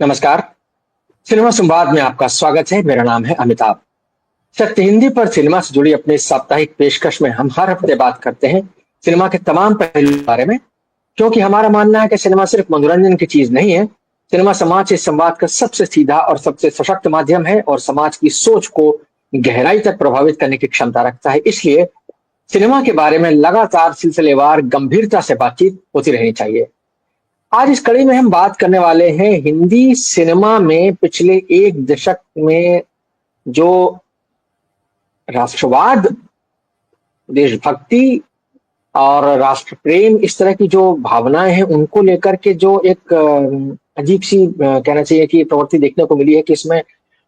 नमस्कार। सिनेमा संवाद में आपका स्वागत है। मेरा नाम है अमिताभ। सत्य हिंदी पर सिनेमा से जुड़ी अपनी साप्ताहिक पेशकश में हम हर हफ्ते बात करते हैं सिनेमा के तमाम पहलुओं के बारे में, क्योंकि हमारा मानना है कि सिनेमा सिर्फ मनोरंजन की चीज नहीं है। सिनेमा समाज से संवाद का सबसे सीधा और सबसे सशक्त माध्यम है और समाज की सोच को गहराई तक प्रभावित करने की क्षमता रखता है। इसलिए सिनेमा के बारे में लगातार सिलसिलेवार गंभीरता से बातचीत होती रहनी चाहिए। आज इस कड़ी में हम बात करने वाले हैं हिंदी सिनेमा में पिछले एक दशक में जो राष्ट्रवाद, देशभक्ति और राष्ट्र प्रेम, इस तरह की जो भावनाएं हैं उनको लेकर के जो एक अजीब सी कहना चाहिए कि प्रवृत्ति देखने को मिली है कि इसमें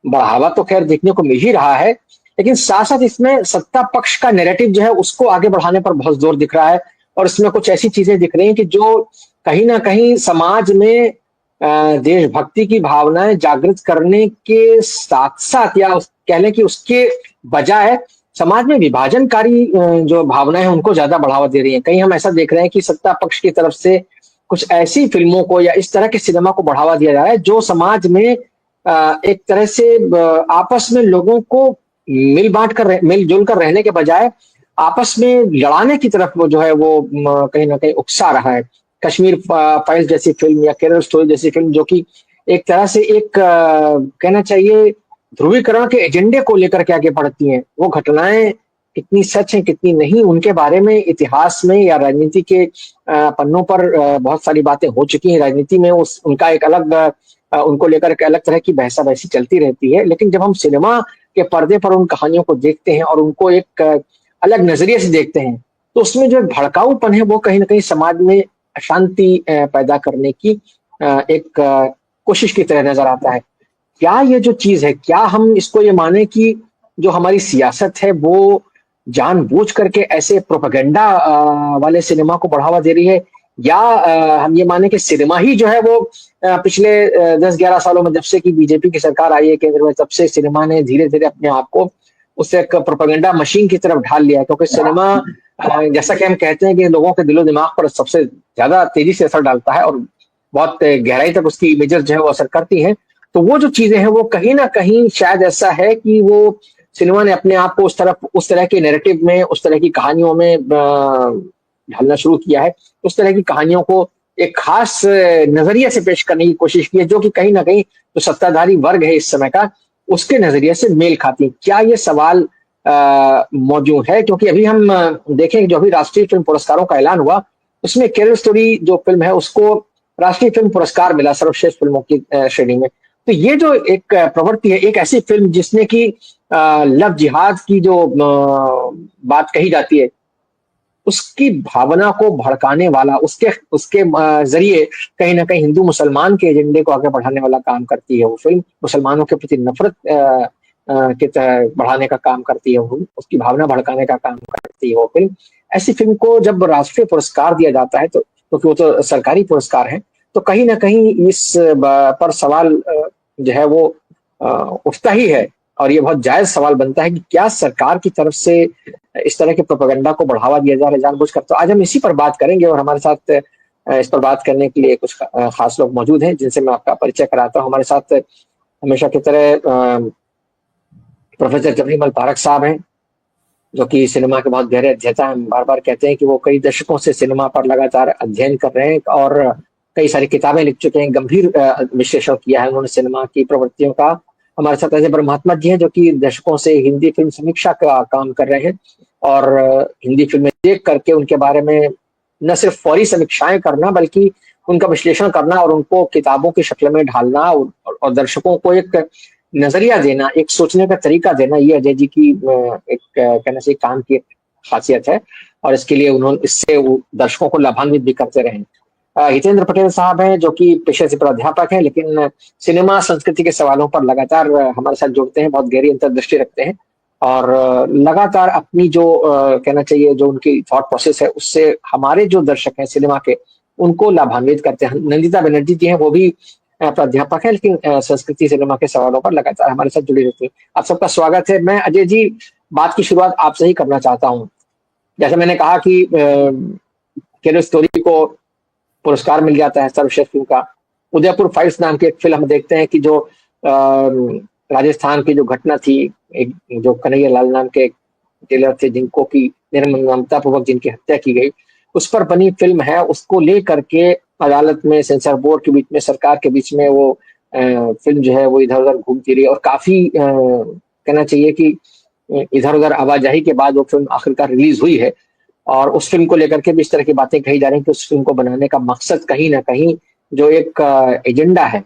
बढ़ावा तो खैर देखने को मिल ही रहा है, लेकिन साथ साथ इसमें सत्ता पक्ष का नैरेटिव जो है उसको आगे बढ़ाने पर बहुत जोर दिख रहा है। और इसमें कुछ ऐसी चीजें दिख रही हैं कि जो कहीं ना कहीं समाज में देशभक्ति की भावनाएं जागृत करने के साथ साथ या कह लें कि उसके बजाय समाज में विभाजनकारी जो भावनाएं हैं उनको ज्यादा बढ़ावा दे रही हैं। कहीं हम ऐसा देख रहे हैं कि सत्ता पक्ष की तरफ से कुछ ऐसी फिल्मों को या इस तरह के सिनेमा को बढ़ावा दिया जा रहा है जो समाज में एक तरह से आपस में लोगों को मिलजुल कर रहने के बजाय आपस में लड़ाने की तरफ वो जो है वो कहीं ना कहीं उकसा रहा है। कश्मीर फाइल्स जैसी फिल्म या केरल स्टोरी जैसी फिल्म जो कि एक तरह से एक कहना चाहिए ध्रुवीकरण के एजेंडे को लेकर के आगे बढ़ती हैं। वो घटनाएं कितनी सच हैं कितनी नहीं, उनके बारे में इतिहास में या राजनीति के पन्नों पर बहुत सारी बातें हो चुकी हैं। राजनीति में उस उनका एक अलग उनको लेकर के अलग तरह की बहसा बहसी चलती रहती है, लेकिन जब हम सिनेमा के पर्दे पर उन कहानियों को देखते हैं और उनको एक अलग नजरिए से देखते हैं तो उसमें जो भड़काऊपन है वो कहीं ना कहीं समाज में अशांति पैदा करने की एक कोशिश की तरह नजर आता है। क्या ये जो चीज है, क्या हम इसको ये माने कि जो हमारी सियासत है वो जानबूझ करके ऐसे प्रोपेगेंडा वाले सिनेमा को बढ़ावा दे रही है, या हम ये माने कि सिनेमा ही जो है वो पिछले 10-11 सालों में जब से कि बीजेपी की सरकार आई है केंद्र में, तब से सिनेमा ने धीरे धीरे अपने आप को उस एक प्रोपेगेंडा मशीन की तरफ ढाल लिया है। क्योंकि सिनेमा जैसा कि हम कहते हैं कि लोगों के दिलो दिमाग पर सबसे ज्यादा तेजी से असर डालता है और बहुत गहराई तक उसकी इमेजेस जो है वो असर करती हैं। तो वो जो चीजें हैं वो कहीं ना कहीं शायद ऐसा है कि वो सिनेमा ने अपने आप को उस तरह के नैरेटिव में, उस तरह की कहानियों में ढालना शुरू किया है। उस तरह की कहानियों को एक खास नजरिए से पेश करने की कोशिश की है जो कि कहीं ना कहीं जो सत्ताधारी वर्ग है इस समय का उसके नजरिए से मेल खाती। क्या ये सवाल मौजूद है? क्योंकि अभी हम देखें जो अभी राष्ट्रीय फिल्म पुरस्कारों का ऐलान हुआ उसमें केरल स्टोरी जो फिल्म है उसको राष्ट्रीय फिल्म पुरस्कार मिला सर्वश्रेष्ठ फिल्मों की श्रेणी में। तो ये जो एक प्रवृत्ति है, एक ऐसी फिल्म जिसने की लव जिहाद की जो बात कही जाती है उसकी भावना को भड़काने वाला, उसके उसके जरिए कहीं ना कहीं हिंदू मुसलमान के एजेंडे को आगे बढ़ाने वाला काम करती है वो फिल्म। मुसलमानों के प्रति नफरत के बढ़ाने का काम करती है वो, उसकी भावना भड़काने का काम करती है वो फिल्म। ऐसी फिल्म को जब राष्ट्रीय पुरस्कार दिया जाता है तो क्योंकि वो तो सरकारी पुरस्कार है, तो कहीं ना कहीं इस पर सवाल जो है वो उठता ही है। और ये बहुत जायज सवाल बनता है कि क्या सरकार की तरफ से इस तरह के प्रोपेगेंडा को बढ़ावा दिया जा रहा है जानबूझकर। तो आज हम इसी पर बात करेंगे और हमारे साथ इस पर बात करने के लिए कुछ खास लोग मौजूद हैं जिनसे मैं आपका परिचय कराता हूँ। हमारे साथ हमेशा की तरह प्रोफेसर जमील तारक साहब हैं जो कि सिनेमा के बहुत गहरे अध्येता हैं। बार बार कहते हैं कि वो कई दशकों से सिनेमा पर लगातार अध्ययन कर रहे हैं और कई सारी किताबें लिख चुके हैं, गंभीर विश्लेषण किया है उन्होंने सिनेमा की प्रवृत्तियों का। हमारे साथ अजय ब्रह्मात्मा जी हैं जो कि दशकों से हिंदी फिल्म समीक्षा का काम कर रहे हैं और हिंदी फिल्में देख करके उनके बारे में न सिर्फ फौरी समीक्षाएं करना बल्कि उनका विश्लेषण करना और उनको किताबों की शक्ल में ढालना और दर्शकों को एक नजरिया देना, एक सोचने का तरीका देना, ये अजय जी की एक कहना चाहिए काम की खासियत है और इसके लिए उन्होंने इससे दर्शकों को लाभान्वित भी करते रहे। हितेंद्र पटेल साहब हैं जो कि पेशे से प्राध्यापक हैं लेकिन सिनेमा संस्कृति के सवालों पर लगातार हमारे साथ जुड़ते हैं, बहुत गहरी अंतर्दृष्टि रखते हैं और लगातार अपनी जो कहना चाहिए जो उनकी थॉट प्रोसेस है उससे हमारे जो दर्शक हैं सिनेमा के उनको लाभान्वित करते हैं। नंदिता बनर्जी जी हैं, वो भी प्राध्यापक है लेकिन संस्कृति सिनेमा के सवालों पर लगातार हमारे साथ जुड़ी रहती है। आप सबका स्वागत है। मैं अजय जी बात की शुरुआत आपसे ही करना चाहता हूँ। जैसे मैंने कहा कि केरल स्टोरी को पुरस्कार मिल जाता है सर्वश्रेष्ठ फिल्म का, उदयपुर फाइल्स नाम की एक फिल्म हम देखते हैं कि जो राजस्थान की जो घटना थी, एक जो कन्हैया लाल नाम के टेलर थे जिनको की निर्ममता पूर्वक जिनकी हत्या की गई, उस पर बनी फिल्म है। उसको लेकर के अदालत में, सेंसर बोर्ड के बीच में, सरकार के बीच में वो फिल्म जो है वो इधर उधर घूमती रही और काफी कहना चाहिए कि इधर उधर आवाजाही के बाद वो फिल्म आखिरकार रिलीज हुई है। और उस फिल्म को लेकर के भी इस तरह की बातें कही जा रही हैं कि उस फिल्म को बनाने का मकसद कहीं ना कहीं जो एक एजेंडा है,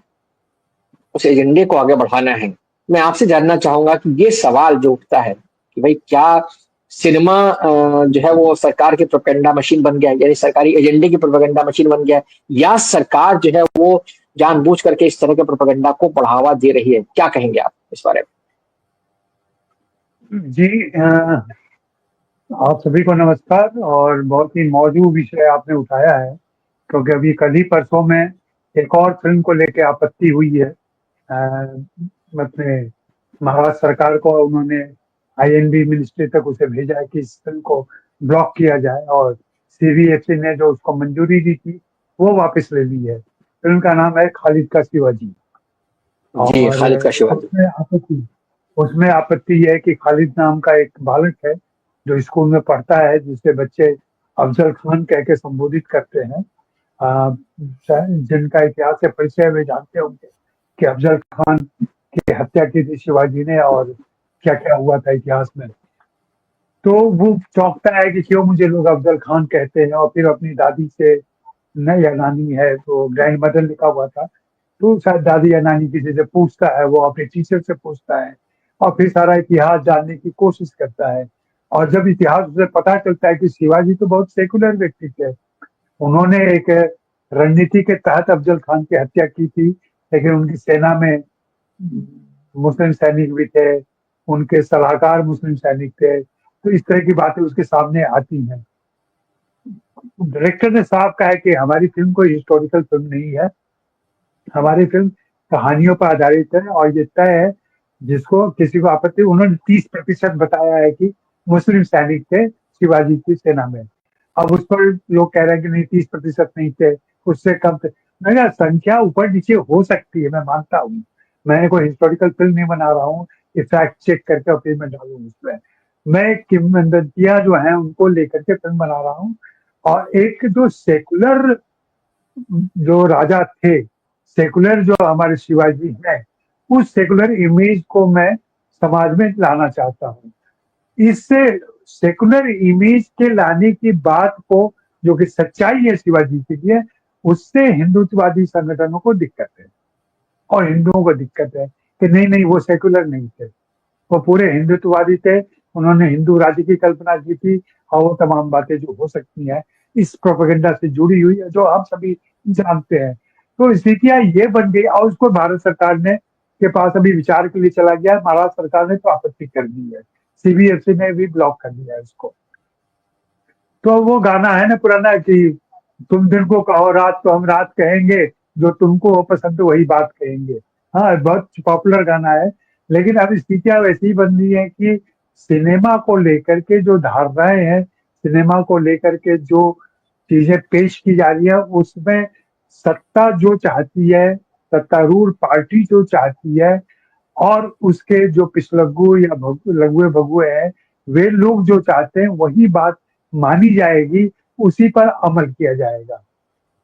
उस एजेंडे को आगे बढ़ाना है। मैं आपसे जानना चाहूंगा कि ये सवाल जो उठता है कि भाई क्या सिनेमा जो है वो सरकार की प्रोपेगेंडा मशीन बन गया है, यानी सरकारी एजेंडे की प्रोपेगेंडा मशीन बन गया है, या सरकार जो है वो जानबूझ करके इस तरह के प्रोपेगेंडा को बढ़ावा दे रही है? क्या कहेंगे आप इस बारे में? जी, आप सभी को नमस्कार। और बहुत ही मौजूद विषय आपने उठाया है, क्योंकि अभी कल ही परसों में एक और फिल्म को लेकर आपत्ति हुई है। अपने महाराष्ट्र सरकार को उन्होंने आईएनबी मिनिस्ट्री तक उसे भेजा है कि इस फिल्म को ब्लॉक किया जाए, और सीबीएफसी ने जो उसको मंजूरी दी थी वो वापस ले ली है। फिल्म का नाम है खालिद का शिवाजी। जी, और खालिद का शिवाजी। उसमें आपत्ति यह है कि खालिद नाम का एक बालक है जो स्कूल में पढ़ता है, जिसे बच्चे अफजल खान कह के संबोधित करते हैं। जिनका इतिहास से परिचय वे जानते होंगे कि अफजल खान की हत्या की थी शिवाजी ने, और क्या क्या हुआ था इतिहास में। तो वो चौंकता है कि क्यों मुझे लोग अफजल खान कहते हैं, और फिर अपनी दादी से, न या नानी है तो ग्रैंड मदर लिखा हुआ था, तो शायद दादी या नानी किसी से पूछता है, वो अपने टीचर से पूछता है, और फिर सारा इतिहास जानने की कोशिश करता है। और जब इतिहास उसे पता चलता है कि शिवाजी तो बहुत सेकुलर व्यक्ति थे, उन्होंने एक रणनीति के तहत अफजल खान की हत्या की थी, लेकिन उनकी सेना में मुस्लिम सैनिक भी थे, उनके सलाहकार मुस्लिम सैनिक थे। तो इस तरह की बातें उसके सामने आती हैं। डायरेक्टर ने साफ कहा है कि हमारी फिल्म कोई हिस्टोरिकल फिल्म नहीं है, हमारी फिल्म कहानियों पर आधारित है, और ये तय है, जिसको किसी को आपत्ति, उन्होंने 30% बताया है कि मुस्लिम सैनिक थे शिवाजी की सेना में। अब उस पर लोग कह रहे हैं कि नहीं, 30% नहीं थे, उससे कम थे। मैं कहा, संख्या ऊपर नीचे हो सकती है, मैं मानता हूँ। मैं कोई हिस्टोरिकल फिल्म नहीं बना रहा हूँ कि फैक्ट चेक करके और फिर मैं डालूँ उसमें। मैं किंवदंतियां जो है उनको लेकर के फिल्म बना रहा हूँ। और एक जो सेकुलर जो राजा थे, सेकुलर जो हमारे शिवाजी हैं, उस सेकुलर इमेज को मैं समाज में लाना चाहता हूँ। इससे सेकुलर इमेज के लाने की बात को, जो कि सच्चाई है शिवाजी के लिए, उससे हिंदुत्ववादी संगठनों को दिक्कत है, और हिंदुओं को दिक्कत है कि नहीं नहीं, वो सेकुलर नहीं थे, वो पूरे हिंदुत्ववादी थे, उन्होंने हिंदू राज्य की कल्पना की थी, और वो तमाम बातें जो हो सकती हैं इस प्रोपेगेंडा से जुड़ी हुई है, जो हम सभी जानते हैं। तो स्थितियां ये बन गई, और उसको भारत सरकार ने के पास अभी विचार के लिए चला गया। महाराष्ट्र सरकार ने तो आपत्ति कर दी है, सीबीएफसी ने भी ब्लॉक कर दिया है उसको। तो वो गाना है ना पुराना कि तुम दिन को कहो रात तो हम रात कहेंगे, जो तुमको हो पसंद वही बात कहेंगे। हाँ, बहुत पॉपुलर गाना है। लेकिन अब स्थितियां वैसी बन रही है कि सिनेमा को लेकर के जो धारणाएं हैं, सिनेमा को लेकर के जो चीजें पेश की जा रही है, उसमें सत्ता जो चाहती है, सत्तारूढ़ पार्टी जो चाहती है, और उसके जो पिछलग्गू या लग्गुए भगुए हैं, वे लोग जो चाहते हैं वही बात मानी जाएगी, उसी पर अमल किया जाएगा।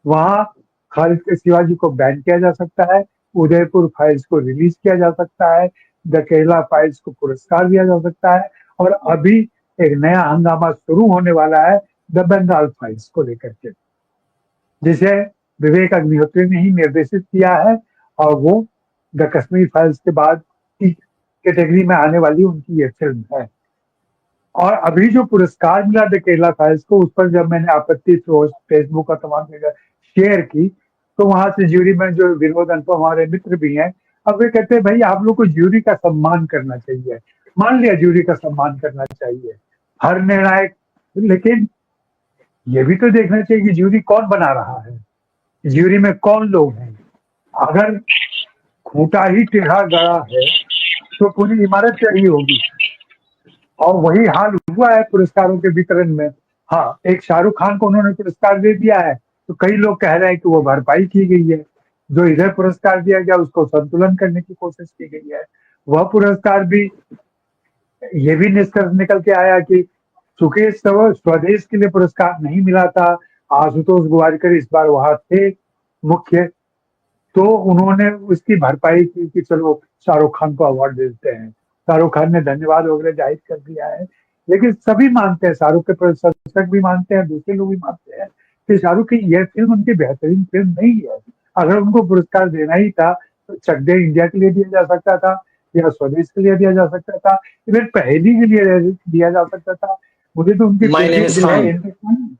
वहां खालिद के शिवाजी को बैन किया जा सकता है, उदयपुर फाइल्स को रिलीज किया जा सकता है, द केरला फाइल्स को पुरस्कार दिया जा सकता है, और अभी एक नया हंगामा शुरू होने वाला है द बंगाल फाइल्स को लेकर के, जिसे विवेक अग्निहोत्री ने ही निर्देशित किया है, और वो द कश्मीर फाइल्स के बाद की कैटेगरी में आने वाली उनकी ये फिल्म है। और अभी जो पुरस्कार मिला द केरला फाइल्स को, उस पर जब मैंने आपत्ति फेसबुक और तमाम जगह शेयर की, तो वहां से ज्यूरी में जो विनोद अनुपम हमारे मित्र भी हैं, अब वे कहते हैं भाई आप लोग को ज्यूरी का सम्मान करना चाहिए। मान लिया ज्यूरी का सम्मान करना चाहिए, हर निर्णायक, लेकिन ये भी तो देखना चाहिए कि ज्यूरी कौन बना रहा है, ज्यूरी में कौन लोग हैं। अगर खूंटा ही टेढ़ा गड़ा है तो पूरी इमारत टेढ़ी होगी, और वही हाल हुआ है पुरस्कारों के वितरण में। हाँ, एक शाहरुख खान को उन्होंने पुरस्कार दे दिया है, तो कई लोग कह रहे हैं कि वो भरपाई की गई है। जो इधर पुरस्कार दिया गया उसको संतुलन करने की कोशिश की गई है। वह पुरस्कार भी ये भी निष्कर्ष निकल के आया कि चूंकि स्वदेश के लिए पुरस्कार नहीं मिला था, आशुतोष गोवारिकर इस बार वहां थे मुख्य, तो उन्होंने उसकी भरपाई की कि चलो शाहरुख खान को अवार्ड दे देते हैं। शाहरुख खान ने धन्यवाद वगैरह जाहिर कर दिया है, लेकिन सभी मानते हैं, शाहरुख के प्रशंसक भी मानते हैं, दूसरे लोग भी मानते हैं कि शाहरुख की यह फिल्म उनकी बेहतरीन फिल्म नहीं है। अगर उनको पुरस्कार देना ही था तो चक दे इंडिया के लिए दिया जा सकता था, या स्वदेश के लिए दिया जा सकता था, इवन पहली के लिए दिया जा सकता था। मुझे तो उनकी माय नेम इज दिल है खान। हिंदुस्तानी,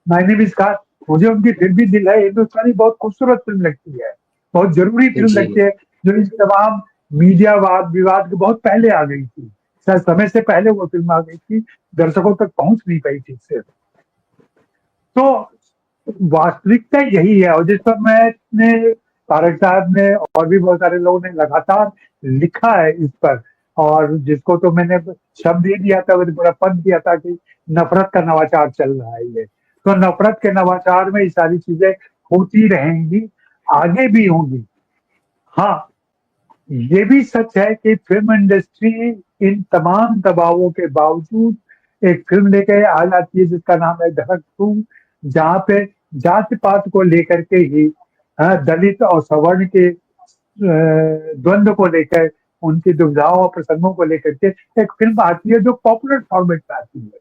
माय नेम इज खान, मुझे उनकी फिर भी दिल है हिंदुस्तानी बहुत खूबसूरत फिल्म लगती है, बहुत जरूरी फिल्म जी लगती है, जो इस तमाम मीडिया वाद विवाद के बहुत पहले आ गई थी, शायद समय से पहले वो फिल्म आ गई थी, दर्शकों तक पहुंच नहीं पाई ठीक से। तो वास्तविकता यही है, और जिस पर मैंने, पारक साहब ने और भी बहुत सारे लोगों ने लगातार लिखा है इस पर, और जिसको तो मैंने शब्द ही दिया था, मैंने पूरा पद दिया था कि नफरत का नवाचार चल रहा है ये। तो नफरत के नवाचार में ये सारी चीजें होती रहेंगी, आगे भी होंगी। हाँ, ये भी सच है कि फिल्म इंडस्ट्री इन तमाम दबावों के बावजूद एक फिल्म लेकर आ जाती है जिसका नाम है धड़क 2, जहाँ पे जात पात को लेकर के ही, दलित और सवर्ण के द्वंद्व को लेकर, उनकी दुविधाओं और प्रसंगों को लेकर के एक फिल्म आती है जो पॉपुलर फॉर्मेट में आती है,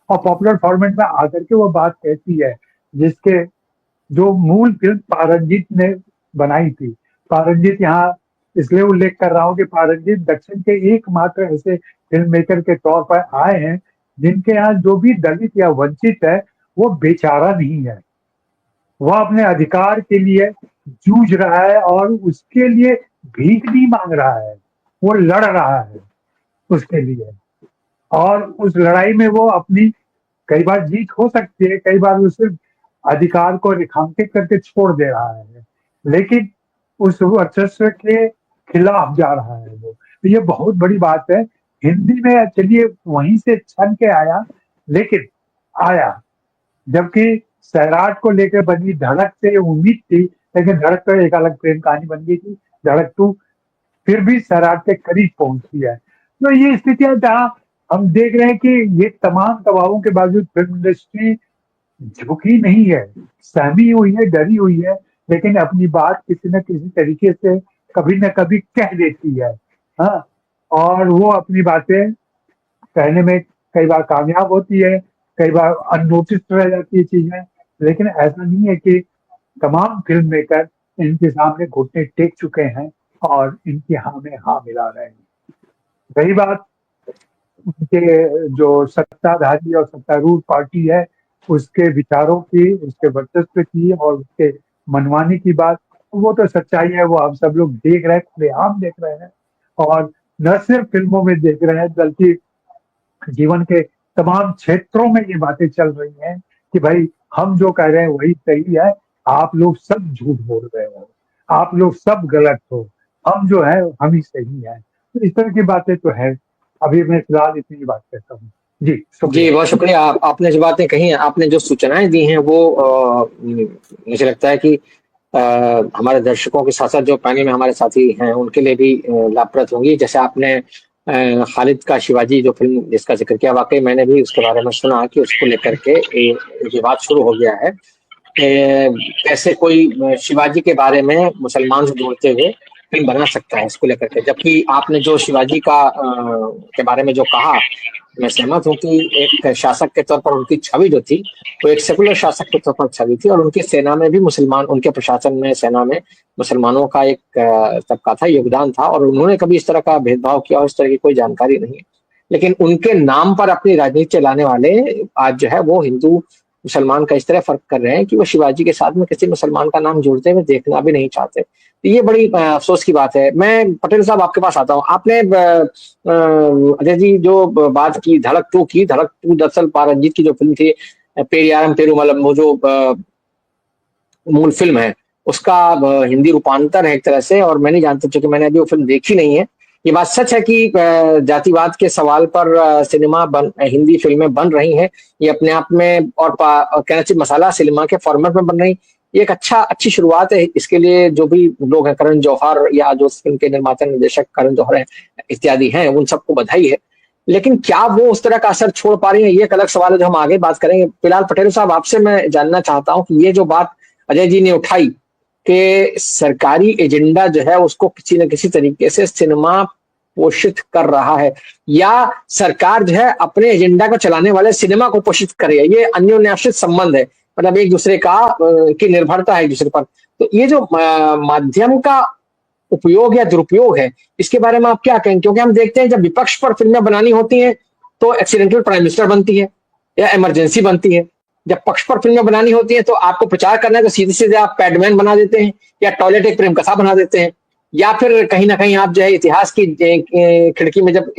और पॉपुलर फॉर्मेट में आकर के वो बात कहती है जिसके, जो मूल फिल्म पारंजित ने बनाई थी। पारंजित यहाँ इसलिए उल्लेख कर रहा हूँ कि पारंजित दक्षिण के एकमात्र ऐसे फिल्म मेकर के तौर पर आए हैं जिनके यहाँ जो भी दलित या वंचित है वो बेचारा नहीं है, वह अपने अधिकार के लिए जूझ रहा है और उसके लिए भीख नहीं मांग रहा है, वो लड़ रहा है उसके लिए, और उस लड़ाई में वो अपनी, कई बार जीत हो सकती है, कई बार वो सिर्फ अधिकार को रेखांकित करके छोड़ दे रहा है, लेकिन उस वर्चस्व के खिलाफ जा रहा है वो। तो ये बहुत बड़ी बात है। हिंदी में चलिए वहीं से छन के आया, लेकिन आया, जबकि सैराट को लेकर बनी धड़क से उम्मीद थी, लेकिन धड़क तो एक अलग प्रेम कहानी बन गई थी, धड़क 2 फिर भी सैराट के करीब पहुंचती है। तो ये स्थितियां जहाँ हम देख रहे हैं कि ये तमाम दबावों के बावजूद फिल्म इंडस्ट्री झुकी नहीं है, सहमी हुई है, डरी हुई है, लेकिन अपनी बात किसी न किसी तरीके से कभी न कभी कह देती है। हाँ, और वो अपनी बातें कहने में कई बार कामयाब होती है, कई बार अननोटिस रह जाती है चीजें, लेकिन ऐसा नहीं है कि तमाम फिल्म मेकर इनके सामने घुटने टेक चुके हैं और इनकी हाँ में हाँ मिला रहे हैं। रही बात उनके जो सत्ताधारी और सत्तारूढ़ पार्टी है उसके विचारों की, उसके वर्चस्व की और उसके मनमानी की बात, वो तो सच्चाई है, वो हम सब लोग देख रहे हैं, खुलेआम देख रहे हैं, और न सिर्फ फिल्मों में देख रहे हैं बल्कि जीवन के तमाम क्षेत्रों में ये बातें चल रही हैं कि भाई हम जो कह रहे हैं वही सही है, आप लोग सब झूठ बोल रहे हो, आप लोग सब गलत हो, हम जो है हम ही सही है। तो इस तरह की बातें तो है। अभी मैं फिलहाल इतनी बात कहता हूँ। जी शुक्रिया। जी, बहुत शुक्रिया। आपने जो बातें कही हैं, आपने जो सूचनाएं दी हैं वो मुझे लगता है कि हमारे दर्शकों के साथ साथ जो पैनल में हमारे साथी हैं उनके लिए भी लाभप्रद होंगी। जैसे आपने खालिद का शिवाजी जो फिल्म जिसका जिक्र किया, वाकई मैंने भी उसके बारे में सुना कि उसको लेकर के विवाद शुरू हो गया है कि कैसे कोई शिवाजी के बारे में मुसलमान से जोड़ते हुए फिल्म बना सकता है इसको लेकर के। जबकि आपने जो शिवाजी का के बारे में जो कहा, मैं सहमत हूँ कि एक शासक के तौर पर उनकी छवि जो थी वो एक सेकुलर शासक के तौर पर छवि थी, और उनकी सेना में भी मुसलमान, उनके प्रशासन में, सेना में मुसलमानों का एक तबका था, योगदान था, और उन्होंने कभी इस तरह का भेदभाव किया और इस तरह की कोई जानकारी नहीं है। लेकिन उनके नाम पर अपनी राजनीति चलाने वाले आज जो है वो हिंदू मुसलमान का इस तरह फर्क कर रहे हैं कि वो शिवाजी के साथ में किसी मुसलमान का नाम जोड़ते हुए देखना भी नहीं चाहते। तो ये बड़ी अफसोस की बात है। मैं पटेल साहब आपके पास आता हूँ। आपने अजय जी जो बात की धड़क 2 की, धड़क 2 दरअसल पारंजित की जो फिल्म थी पेरियारम पेरुमलम, वो जो मूल फिल्म है उसका हिंदी रूपांतर है एक तरह से, और मैं नहीं जानता क्योंकि मैंने अभी वो फिल्म देखी नहीं है। ये बात सच है कि जातिवाद के सवाल पर सिनेमा हिंदी फिल्में बन रही हैं, ये अपने आप में, और कहना चाहिए मसाला सिनेमा के फॉर्मेट में बन रही, ये एक अच्छी शुरुआत है। इसके लिए जो भी लोग हैं, करण जौहर या जो फिल्म के निर्माता निर्देशक करण जौहर हैं इत्यादि हैं, उन सबको बधाई है। लेकिन क्या वो उस तरह का असर छोड़ पा रही है, ये एक अलग सवाल है जो हम आगे बात करेंगे। फिलहाल पटेल साहब, आपसे मैं जानना चाहता हूँ कि ये जो बात अजय जी ने उठाई कि सरकारी एजेंडा जो है उसको किसी न किसी तरीके से सिनेमा पोषित कर रहा है, या सरकार जो है अपने एजेंडा को चलाने वाले सिनेमा को पोषित कर रही है, ये अन्योन्याश्रित संबंध है, मतलब एक दूसरे का की निर्भरता है एक दूसरे पर। तो ये जो माध्यम का उपयोग या दुरुपयोग है, इसके बारे में आप क्या कहेंगे? क्योंकि हम देखते हैं जब विपक्ष पर फिल्में बनानी होती हैं तो एक्सीडेंटल प्राइम मिनिस्टर बनती है या इमरजेंसी बनती है। जब पक्ष पर फिल्में बनानी होती है तो आपको प्रचार करना है तो सीधे सीधे आप पैडमैन बना देते हैं, या टॉयलेट एक प्रेम कथा बना देते हैं, या फिर कहीं ना कहीं आप जो है इतिहास की खिड़की में जब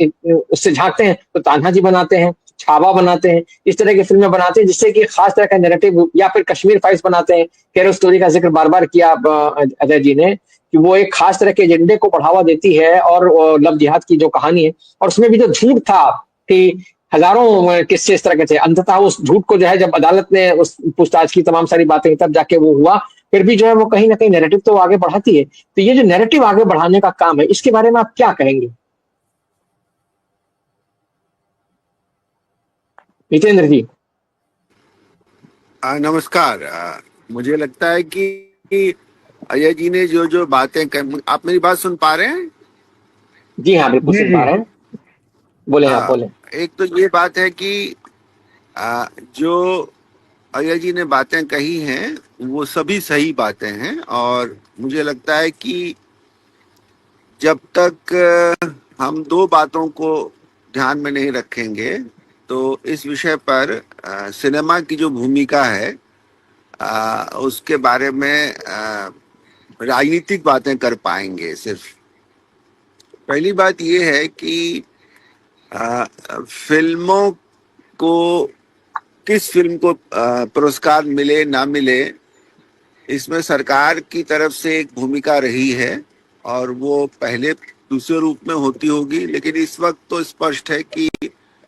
उससे झांकते हैं तो तान्हा जी बनाते हैं, छावा बनाते हैं, इस तरह की फिल्में बनाते हैं जिससे कि खास तरह का नैरेटिव, या फिर कश्मीर फाइल्स बनाते हैं। कैरो स्टोरी का जिक्र बार बार किया अजय जी ने कि वो एक खास तरह के एजेंडे को बढ़ावा देती है, और लव जिहाद की जो कहानी है, और उसमें भी जो झूठ था कि हजारों किस्से इस तरह के थे, अंततः उस झूठ को जो है जब अदालत ने उस पूछताछ की तमाम सारी बातें तब जाके वो हुआ, फिर भी जो है वो कहीं ना कहीं नैरेटिव तो आगे बढ़ाती है। तो ये जो नैरेटिव आगे बढ़ाने का काम है, इसके बारे में आप क्या कहेंगे जितेंद्र जी? नमस्कार। मुझे लगता है कि अजय जी ने जो जो बातें आप मेरी बात सुन पा रहे हैं? जी हाँ, बिल्कुल जी सुन जी। पा रहे हैं। बोले आप, बोले। एक तो ये बात है कि जो अजय जी ने बातें कही हैं वो सभी सही बातें हैं, और मुझे लगता है कि जब तक हम दो बातों को ध्यान में नहीं रखेंगे तो इस विषय पर सिनेमा की जो भूमिका है उसके बारे में राजनीतिक बातें कर पाएंगे। सिर्फ पहली बात यह है कि फिल्मों को, किस फिल्म को पुरस्कार मिले ना मिले, इसमें सरकार की तरफ से एक भूमिका रही है, और वो पहले दूसरे रूप में होती होगी, लेकिन इस वक्त तो स्पष्ट है कि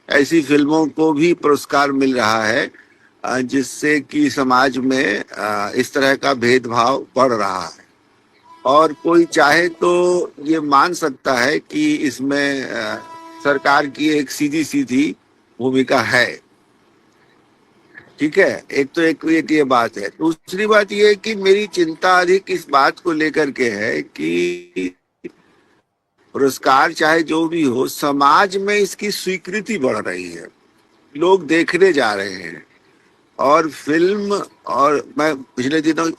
ऐसी फिल्मों को भी पुरस्कार मिल रहा है जिससे कि समाज में इस तरह का भेदभाव बढ़ रहा है। और कोई चाहे तो ये मान सकता है कि इसमें सरकार की एक सीधी सीधी भूमिका है। ठीक है, एक तो एक ये बात है। दूसरी बात ये है कि मेरी चिंता अधिक इस बात को लेकर के है कि पुरस्कार चाहे जो भी हो, समाज में इसकी स्वीकृति बढ़ रही है, लोग देखने जा रहे हैं। और फिल्म, और मैं पिछले दिनों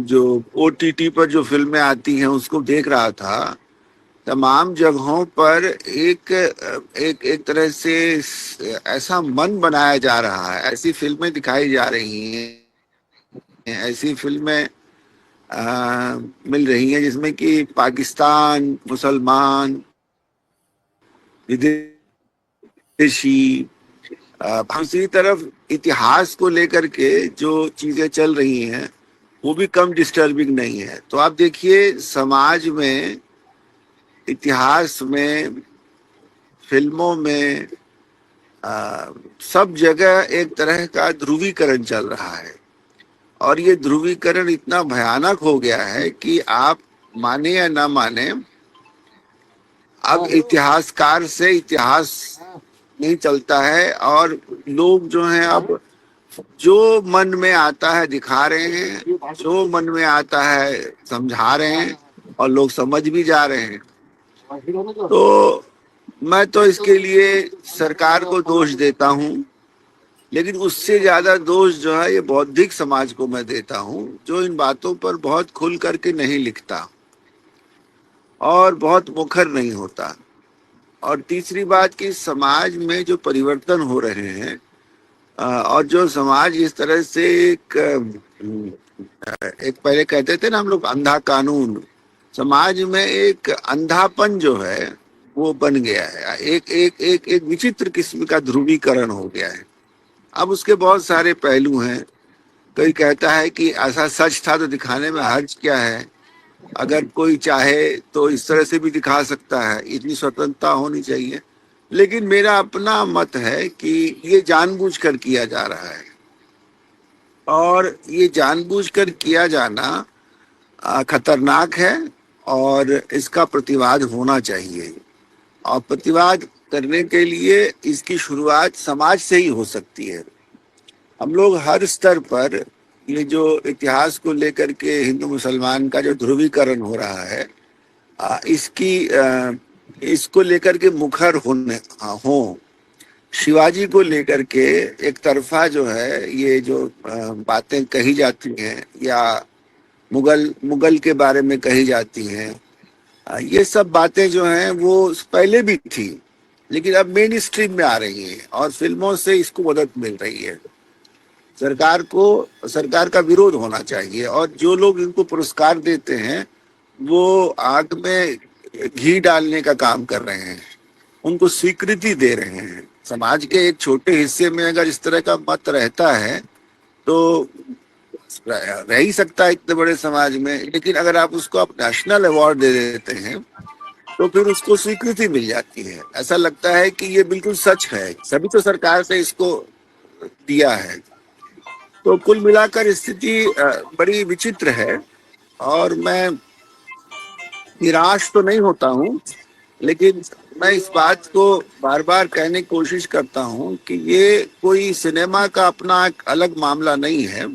जो OTT पर जो फिल्में आती हैं उसको देख रहा था, तमाम जगहों पर एक एक एक तरह से ऐसा मन बनाया जा रहा है, ऐसी फिल्में दिखाई जा रही हैं, ऐसी फिल्में मिल रही हैं जिसमें कि पाकिस्तान, मुसलमान, विदेशी, दूसरी तरफ इतिहास को लेकर के जो चीजें चल रही हैं वो भी कम डिस्टर्बिंग नहीं है। तो आप देखिए, समाज में, इतिहास में, फिल्मों में सब जगह एक तरह का ध्रुवीकरण चल रहा है, और ये ध्रुवीकरण इतना भयानक हो गया है कि आप माने या ना माने, अब इतिहासकार से इतिहास नहीं चलता है, और लोग जो हैं अब जो मन में आता है दिखा रहे हैं, जो मन में आता है समझा रहे हैं, और लोग समझ भी जा रहे हैं। तो मैं तो इसके लिए सरकार को दोष देता हूँ, लेकिन उससे ज्यादा दोष जो है ये बौद्धिक समाज को मैं देता हूँ, जो इन बातों पर बहुत खुल करके नहीं लिखता और बहुत मुखर नहीं होता। और तीसरी बात कि समाज में जो परिवर्तन हो रहे हैं, और जो समाज इस तरह से एक पहले कहते थे ना हम लोग अंधा कानून, समाज में एक अंधापन जो है वो बन गया है, एक एक एक एक विचित्र किस्म का ध्रुवीकरण हो गया है। अब उसके बहुत सारे पहलू हैं। कोई कहता है कि ऐसा सच था तो दिखाने में हर्ज क्या है, अगर कोई चाहे तो इस तरह से भी दिखा सकता है, इतनी स्वतंत्रता होनी चाहिए। लेकिन मेरा अपना मत है कि ये जानबूझकर किया जा रहा है। और ये जानबूझकर किया जाना खतरनाक है और इसका प्रतिवाद होना चाहिए। और प्रतिवाद करने के लिए इसकी शुरुआत समाज से ही हो सकती है। हम लोग हर स्तर पर ये जो इतिहास को लेकर के हिंदू मुसलमान का जो ध्रुवीकरण हो रहा है, इसको लेकर के मुखर हो। शिवाजी को लेकर के एक तरफा जो है ये जो बातें कही जाती हैं या मुगल के बारे में कही जाती हैं, ये सब बातें जो हैं वो पहले भी थी, लेकिन अब मेन स्ट्रीम में आ रही हैं और फिल्मों से इसको मदद मिल रही है। सरकार का विरोध होना चाहिए और जो लोग इनको पुरस्कार देते हैं वो आग में घी डालने का काम कर रहे हैं, उनको स्वीकृति दे रहे हैं। समाज के एक छोटे हिस्से में अगर इस तरह का मत रहता है तो रह ही सकता है इतने बड़े समाज में, लेकिन अगर आप उसको आप नेशनल अवार्ड दे देते हैं तो फिर उसको स्वीकृति मिल जाती है। ऐसा लगता है कि ये बिल्कुल सच है, सभी तो सरकार ने इसको दिया है। तो कुल मिलाकर स्थिति बड़ी विचित्र है और मैं निराश तो नहीं होता हूँ, लेकिन मैं इस बात को बार बार कहने की कोशिश करता हूँ कि ये कोई सिनेमा का अपना एक अलग मामला नहीं है।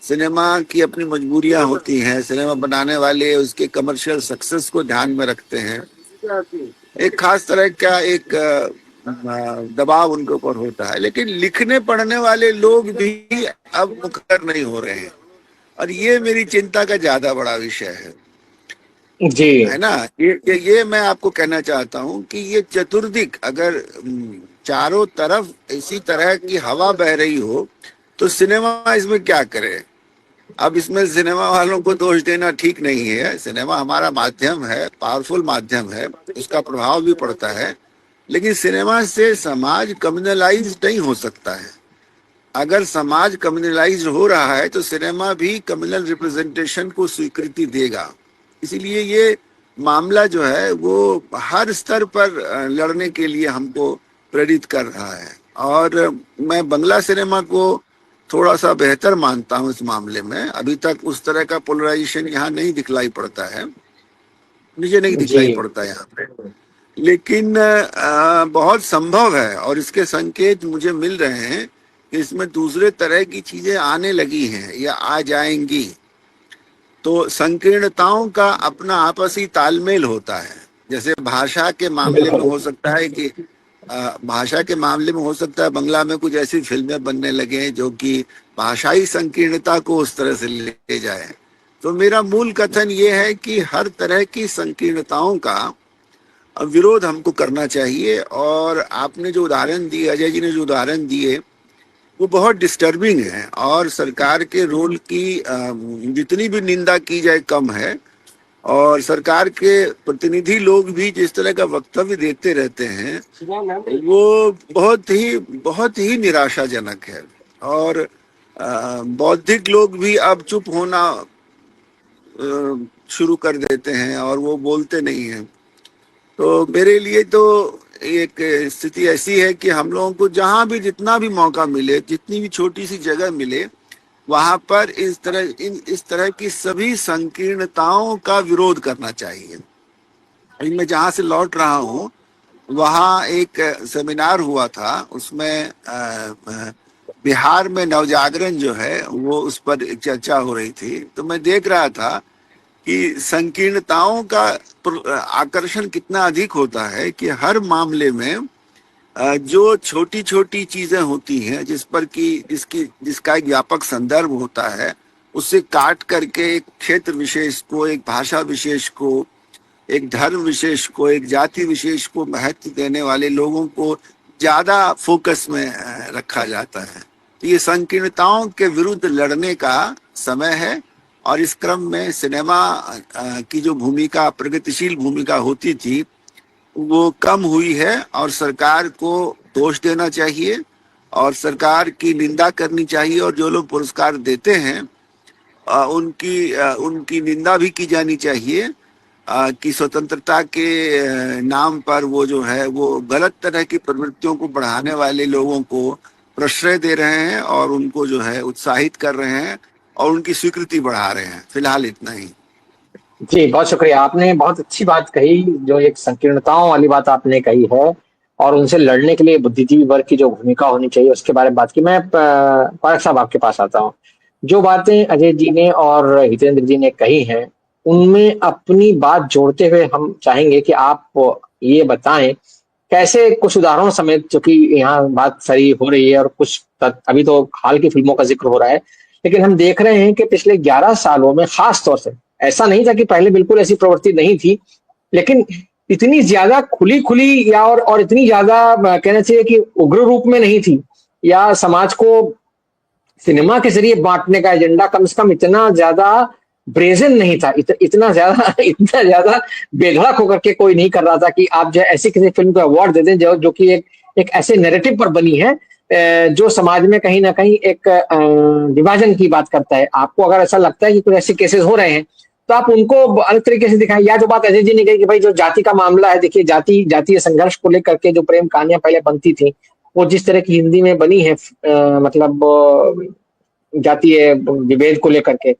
सिनेमा की अपनी मजबूरियां होती हैं, सिनेमा बनाने वाले उसके कमर्शियल सक्सेस को ध्यान में रखते हैं, एक खास तरह का एक दबाव उनके ऊपर होता है, लेकिन लिखने पढ़ने वाले लोग भी अब मुखर नहीं हो रहे हैं और ये मेरी चिंता का ज्यादा बड़ा विषय है जी, है ना। ये मैं आपको कहना चाहता हूँ कि ये चतुर्दिक अगर चारों तरफ इसी तरह की हवा बह रही हो तो सिनेमा इसमें क्या करे। अब इसमें सिनेमा वालों को दोष देना ठीक नहीं है। सिनेमा हमारा माध्यम है, पावरफुल माध्यम है, उसका प्रभाव भी पड़ता है, लेकिन सिनेमा से समाज कम्युनलाइज नहीं हो सकता है। अगर समाज कम्युनलाइज हो रहा है तो सिनेमा भी कम्युनल रिप्रेजेंटेशन को स्वीकृति देगा। इसीलिए ये मामला जो है वो हर स्तर पर लड़ने के लिए हमको प्रेरित कर रहा है और मैं बंगला सिनेमा को थोड़ा सा बेहतर मानता हूँ इस मामले में। अभी तक उस तरह का पोलराइजेशन यहाँ नहीं दिखलाई पड़ता है, मुझे नहीं दिखलाई जी, पड़ता यहाँ पे, लेकिन बहुत संभव है और इसके संकेत मुझे मिल रहे हैं कि इसमें दूसरे तरह की चीजें आने लगी हैं या आ जाएंगी। तो संकीर्णताओं का अपना आपसी तालमेल होता है। जैसे भाषा के मामले में हो सकता है कि बंगला में कुछ ऐसी फिल्में बनने लगे जो कि भाषाई संकीर्णता को उस तरह से ले जाए। तो मेरा मूल कथन ये है कि हर तरह की संकीर्णताओं का विरोध हमको करना चाहिए और आपने जो उदाहरण दिए, अजय जी ने जो उदाहरण दिए, वो बहुत डिस्टर्बिंग है और सरकार के रोल की जितनी भी निंदा की जाए कम है। और सरकार के प्रतिनिधि लोग भी जिस तरह का वक्तव्य देते रहते हैं वो बहुत ही निराशाजनक है और बौद्धिक लोग भी अब चुप होना शुरू कर देते हैं और वो बोलते नहीं हैं। तो मेरे लिए तो एक स्थिति ऐसी है कि हम लोगों को जहां भी जितना भी मौका मिले, जितनी भी छोटी सी जगह मिले, वहां पर इस तरह की सभी संकीर्णताओं का विरोध करना चाहिए। मैं जहां से लौट रहा हूँ वहां एक सेमिनार हुआ था, उसमें बिहार में नवजागरण जो है वो उस पर चर्चा हो रही थी। तो मैं देख रहा था कि संकीर्णताओं का आकर्षण कितना अधिक होता है कि हर मामले में जो छोटी छोटी चीजें होती हैं जिसका एक व्यापक संदर्भ होता है, उससे काट करके एक क्षेत्र विशेष को, एक भाषा विशेष को, एक धर्म विशेष को, एक जाति विशेष को महत्व देने वाले लोगों को ज्यादा फोकस में रखा जाता है। तो ये संकीर्णताओं के विरुद्ध लड़ने का समय है और इस क्रम में सिनेमा की जो भूमिका, प्रगतिशील भूमिका होती थी, वो कम हुई है और सरकार को दोष देना चाहिए और सरकार की निंदा करनी चाहिए और जो लोग पुरस्कार देते हैं उनकी निंदा भी की जानी चाहिए कि स्वतंत्रता के नाम पर वो जो है वो गलत तरह की प्रवृत्तियों को बढ़ाने वाले लोगों को प्रश्रय दे रहे हैं और उनको जो है उत्साहित कर रहे हैं और उनकी स्वीकृति बढ़ा रहे हैं। फिलहाल इतना ही। जी, बहुत शुक्रिया। आपने बहुत अच्छी बात कही, जो एक संकीर्णताओं वाली बात आपने कही है और उनसे लड़ने के लिए बुद्धिजीवी वर्ग की जो भूमिका होनी चाहिए उसके बारे में बात की। मैं पारक साहब आपके पास आता हूँ। जो बातें अजय जी ने और हितेंद्र जी ने कही हैं, उनमें अपनी बात जोड़ते हुए हम चाहेंगे कि आप ये बताएं कैसे कुछ उदाहरणों समेत, चूंकि यहाँ बात सारी हो रही है और कुछ अभी तो हाल की फिल्मों का जिक्र हो रहा है, लेकिन हम देख रहे हैं कि पिछले 11 सालों में खास तौर से, ऐसा नहीं था कि पहले बिल्कुल ऐसी प्रवृत्ति नहीं थी, लेकिन इतनी ज्यादा खुली खुली या और इतनी ज्यादा कहना चाहिए कि उग्र रूप में नहीं थी, या समाज को सिनेमा के जरिए बांटने का एजेंडा कम से कम इतना ज्यादा ब्रेजन नहीं था, इतना ज्यादा इतना ज्यादा बेधड़क होकर के कोई नहीं कर रहा था कि आप जो ऐसी किसी फिल्म को अवार्ड दे दें जो कि एक ऐसे नैरेटिव पर बनी है जो समाज में कहीं ना कहीं एक विभाजन की बात करता है। आपको अगर ऐसा लगता है कि कुछ ऐसे केसेस हो रहे हैं तो आप उनको अलग तरीके से दिखाएं। या जो बात अजय जी ने कही कि भाई जो जाति का मामला है, देखिए जातीय संघर्ष को लेकर के जो प्रेम कहानियां पहले बनती थी, वो जिस तरह की हिंदी में बनी है, मतलब जातीय विभेद को लेकर के,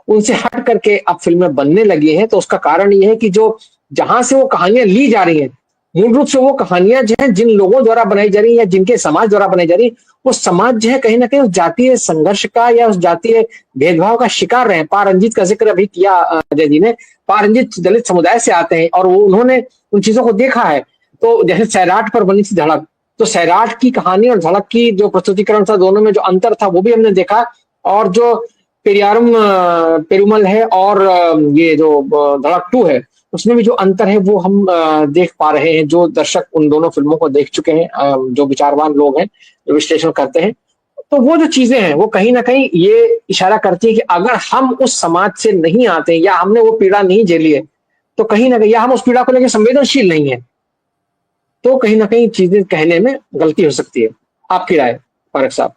उनसे हट करके अब फिल्में बनने लगी हैं। तो उसका कारण ये है कि जो जहां से वो कहानियां ली जा रही हैं, मूल रूप से वो कहानियां जो है जिन लोगों द्वारा बनाई जा रही है या जिनके समाज द्वारा बनाई जा रही है, वो समाज जो है कहीं ना कहीं उस जातीय संघर्ष का या उस जातीय भेदभाव का शिकार रहे हैं। पा रंजीत का जिक्र अभी किया अजय जी ने। पा रंजीत दलित समुदाय से आते हैं और वो उन्होंने उन चीजों को देखा है। तो जैसे सैराट पर बनी थी धड़क, तो सैराट की कहानी और धड़क की जो प्रस्तुतिकरण था, दोनों में जो अंतर था वो भी हमने देखा। और जो पेरियारम पेरुमल है और ये जो धड़क 2 है, उसमें भी जो अंतर है वो हम देख पा रहे हैं। जो दर्शक उन दोनों फिल्मों को देख चुके हैं, जो विचारवान लोग हैं, जो विश्लेषण करते हैं, तो वो जो चीजें हैं वो कहीं ना कहीं ये इशारा करती है कि अगर हम उस समाज से नहीं आते या हमने वो पीड़ा नहीं झेली है, तो कहीं ना कहीं, या हम उस पीड़ा को लेकर संवेदनशील नहीं है, तो कहीं ना कहीं चीजें कहने में गलती हो सकती है। आपकी राय फारूक साहब?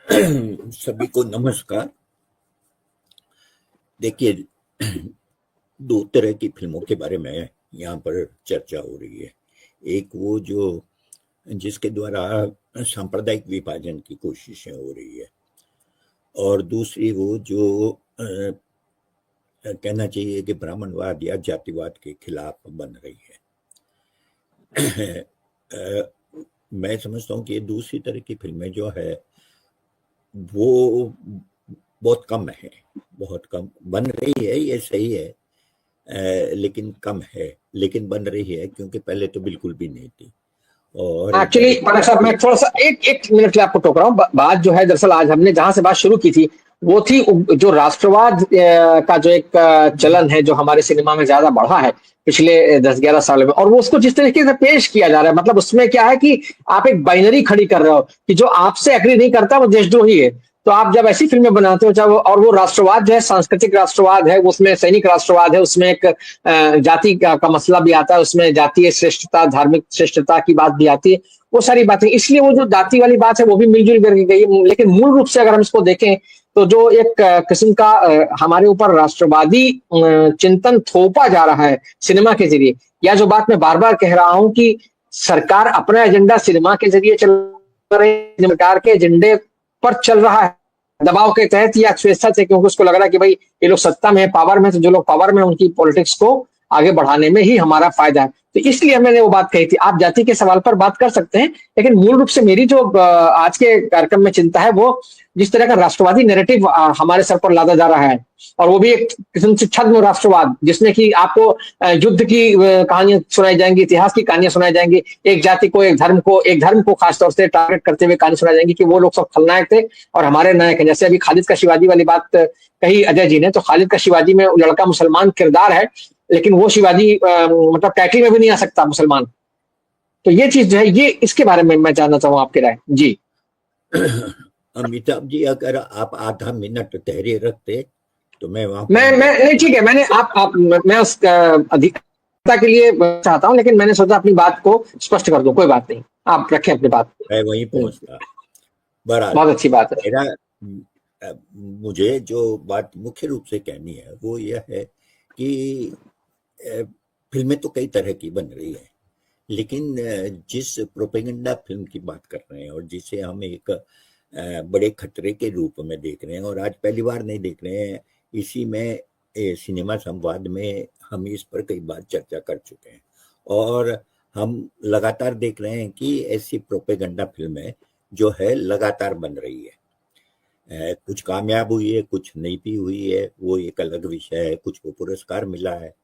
सभी को नमस्कार। देखिए, दो तरह की फिल्मों के बारे में यहाँ पर चर्चा हो रही है। एक वो जो जिसके द्वारा सांप्रदायिक विभाजन की कोशिशें हो रही है, और दूसरी वो जो कहना चाहिए कि ब्राह्मणवाद या जातिवाद के खिलाफ बन रही है। मैं समझता हूँ कि दूसरी तरह की फिल्में जो है वो बहुत कम है, बहुत कम बन रही है, ये सही है, लेकिन कम है, लेकिन बन रही है क्योंकि पहले तो बिल्कुल भी नहीं थी। और एक्चुअली फारूक साहब, मैं थोड़ा सा एक मिनट के लिए आपको टोक रहा हूँ। बात जो है, दरअसल आज हमने जहां से बात शुरू की थी वो थी जो राष्ट्रवाद का जो एक चलन है जो हमारे सिनेमा में ज्यादा बढ़ा है पिछले 10-11 सालों में, और वो उसको जिस तरीके से पेश किया जा रहा है, मतलब उसमें क्या है कि आप एक बाइनरी खड़ी कर रहे हो कि जो आपसे एग्री नहीं करता वो देशद्रोही है। तो आप जब ऐसी फिल्में बनाते हो, चाहे और वो राष्ट्रवाद जो है सांस्कृतिक राष्ट्रवाद है, उसमें सैनिक राष्ट्रवाद है, उसमें एक जाति का मसला भी आता है, उसमें जातीय श्रेष्ठता, धार्मिक श्रेष्ठता की बात भी आती है, वो सारी बातें। इसलिए वो जो जाति वाली बात है वो भी मिलजुल करके गई। लेकिन मूल रूप से अगर हम इसको देखें तो जो एक किस्म का हमारे ऊपर राष्ट्रवादी चिंतन थोपा जा रहा है सिनेमा के जरिए, या जो बात मैं बार बार कह रहा हूं कि सरकार अपना एजेंडा सिनेमा के जरिए चल रही है, सरकार के एजेंडे पर चल रहा है दबाव के तहत या स्वेच्छा से, क्योंकि उसको लग रहा है कि भाई ये लोग सत्ता में है, पावर में, तो जो लोग पावर में उनकी पॉलिटिक्स को आगे बढ़ाने में ही हमारा फायदा है। तो इसलिए मैंने वो बात कही थी। आप जाति के सवाल पर बात कर सकते हैं, लेकिन मूल रूप से मेरी जो आज के कार्यक्रम में चिंता है वो जिस तरह का राष्ट्रवादी नैरेटिव हमारे सर पर लादा जा रहा है, और वो भी एक किस्म से छद्म राष्ट्रवाद, जिसमें कि आपको युद्ध की कहानियां सुनाई जाएंगी, इतिहास की कहानियां सुनाई जाएंगी, एक जाति को, एक धर्म को खासतौर से टारगेट करते हुए कहानी सुनाई जाएंगी कि वो लोग सब खलनायक थे और हमारे नायक हैं। जैसे अभी खालिद का शिवाजी वाली बात कही अजय जी ने, तो खालिद का शिवाजी में लड़का मुसलमान किरदार है, लेकिन वो शिवाजी मतलब टाइटल में भी नहीं आ सकता मुसलमान। तो ये चीज जो है, ये इसके बारे में मैं जानना चाहूँ आपकी राय जी। अमिताभ जी, अगर आप आधा मिनट ठहरे रखते तो मैं वहां मैं नहीं, ठीक है, मैंने मैं उस अधिकता के लिए चाहता हूं, लेकिन मैंने सोचा अपनी बात को स्पष्ट कर दूं। कोई बात नहीं, आप रखें अपनी बात। मैं वहीं पहुंचता। बहरहाल, बहुत अच्छी बात है। मेरा मुझे जो बात मुख्य रूप से कहनी है वो यह है कि फिल्में तो कई तरह की बन रही है, लेकिन जिस प्रोपेगेंडा फिल्म की बात कर रहे हैं और जिसे हम एक बड़े खतरे के रूप में देख रहे हैं, और आज पहली बार नहीं देख रहे हैं, इसी में सिनेमा संवाद में हम इस पर कई बार चर्चा कर चुके हैं और हम लगातार देख रहे हैं कि ऐसी प्रोपेगेंडा फिल्में जो है लगातार बन रही है। कुछ कामयाब हुई है, कुछ नहीं भी हुई है, वो एक अलग विषय है, कुछ को पुरस्कार मिला है।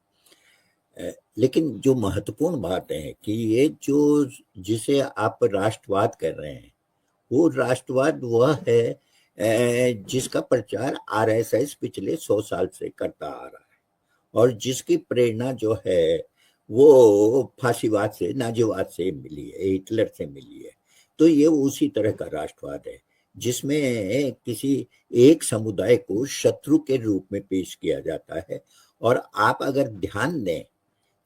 लेकिन जो महत्वपूर्ण बात है कि ये जो जिसे आप राष्ट्रवाद कर रहे हैं, वो राष्ट्रवाद वह है जिसका प्रचार आरएसएस पिछले 100 साल से करता आ रहा है और जिसकी प्रेरणा जो है वो फांसीवाद से, नाजीवाद से मिली है, हिटलर से मिली है। तो ये उसी तरह का राष्ट्रवाद है जिसमें किसी एक समुदाय को शत्रु के रूप में पेश किया जाता है। और आप अगर ध्यान दें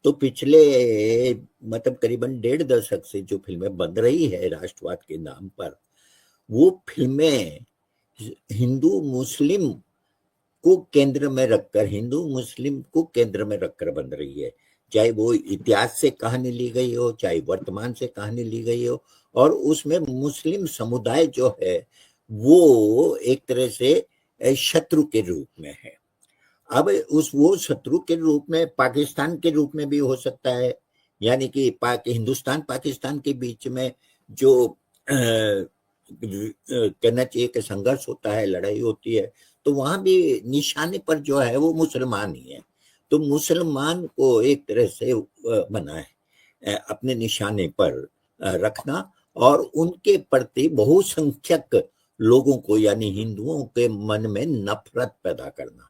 तो पिछले मतलब करीबन 1.5 दशक से जो फिल्में बन रही है राष्ट्रवाद के नाम पर, वो फिल्में हिंदू मुस्लिम को केंद्र में रखकर, हिंदू मुस्लिम को केंद्र में रखकर बन रही है। चाहे वो इतिहास से कहानी ली गई हो, चाहे वर्तमान से कहानी ली गई हो, और उसमें मुस्लिम समुदाय जो है वो एक तरह से शत्रु के रूप में है। अब वो शत्रु के रूप में पाकिस्तान के रूप में भी हो सकता है, यानी कि हिंदुस्तान पाकिस्तान के बीच में जो कहना चाहिए कि संघर्ष होता है, लड़ाई होती है, तो वहां भी निशाने पर जो है वो मुसलमान ही है। तो मुसलमान को एक तरह से बना है अपने निशाने पर रखना और उनके प्रति बहुसंख्यक लोगों को यानी हिंदुओं के मन में नफरत पैदा करना,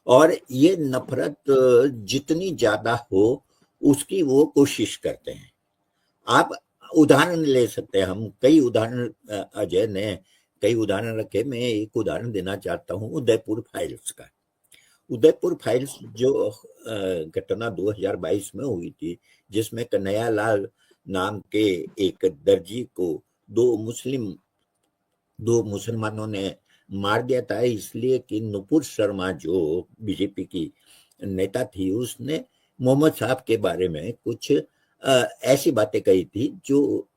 और ये नफरत जितनी ज्यादा हो उसकी वो कोशिश करते हैं। आप उदाहरण ले सकते हैं, हम कई उदाहरण, अजय ने कई उदाहरण रखे, मैं एक उदाहरण देना चाहता हूँ उदयपुर फाइल्स का। उदयपुर फाइल्स जो घटना 2022 में हुई थी, जिसमें कन्हैयालाल नाम के एक दर्जी को दो मुसलमानों ने मार दिया था, इसलिए कि नुपुर शर्मा जो बीजेपी की नेता थी उसने मोहम्मद साहब के बारे में कुछ ऐसी बातें कही थी जो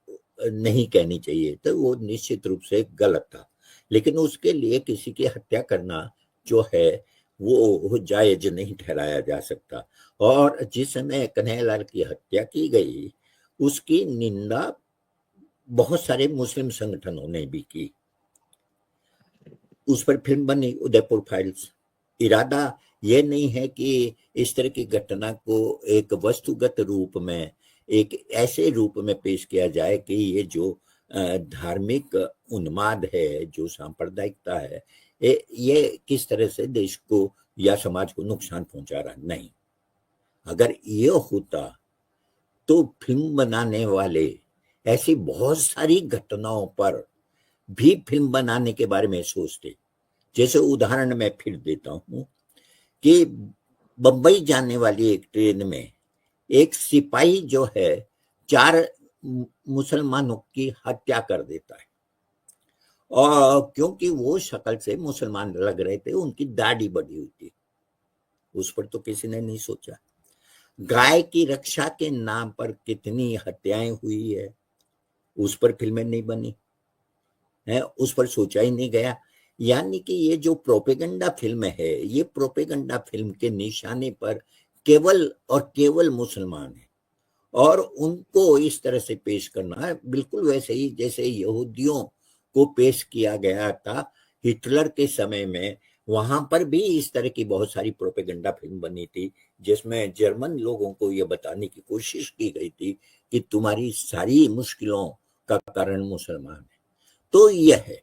नहीं कहनी चाहिए, तो वो निश्चित रूप से गलत था। लेकिन उसके लिए किसी की हत्या करना जो है वो जायज नहीं ठहराया जा सकता। और जिस समय कन्हैयालाल की हत्या की गई उसकी निंदा बहुत सारे मुस्लिम संगठनों ने भी की। उस पर फिल्म बनी उदयपुर फाइल्स। इरादा ये नहीं है कि इस तरह की घटना को एक वस्तुगत रूप में, एक ऐसे रूप में पेश किया जाए कि ये जो धार्मिक उन्माद है, जो सांप्रदायिकता है, ये किस तरह से देश को या समाज को नुकसान पहुंचा रहा। नहीं, अगर ये होता तो फिल्म बनाने वाले ऐसी बहुत सारी घटनाओं पर भी फिल्म बनाने के बारे में सोचते। जैसे उदाहरण मैं फिर देता हूं कि बंबई जाने वाली एक ट्रेन में एक सिपाही जो है 4 मुसलमानों की हत्या कर देता है, और क्योंकि वो शक्ल से मुसलमान लग रहे थे, उनकी दाढ़ी बढ़ी हुई थी। उस पर तो किसी ने नहीं सोचा। गाय की रक्षा के नाम पर कितनी हत्याएं हुई है, उस पर फिल्में नहीं बनी है, उस पर सोचा ही नहीं गया। यानी कि ये जो प्रोपेगेंडा फिल्म है, ये प्रोपेगेंडा फिल्म के निशाने पर केवल और केवल मुसलमान है, और उनको इस तरह से पेश करना है बिल्कुल वैसे ही जैसे यहूदियों को पेश किया गया था हिटलर के समय में। वहां पर भी इस तरह की बहुत सारी प्रोपेगेंडा फिल्म बनी थी, जिसमें जर्मन लोगों को यह बताने की कोशिश की गई थी कि तुम्हारी सारी मुश्किलों का कारण मुसलमान है। तो यह है।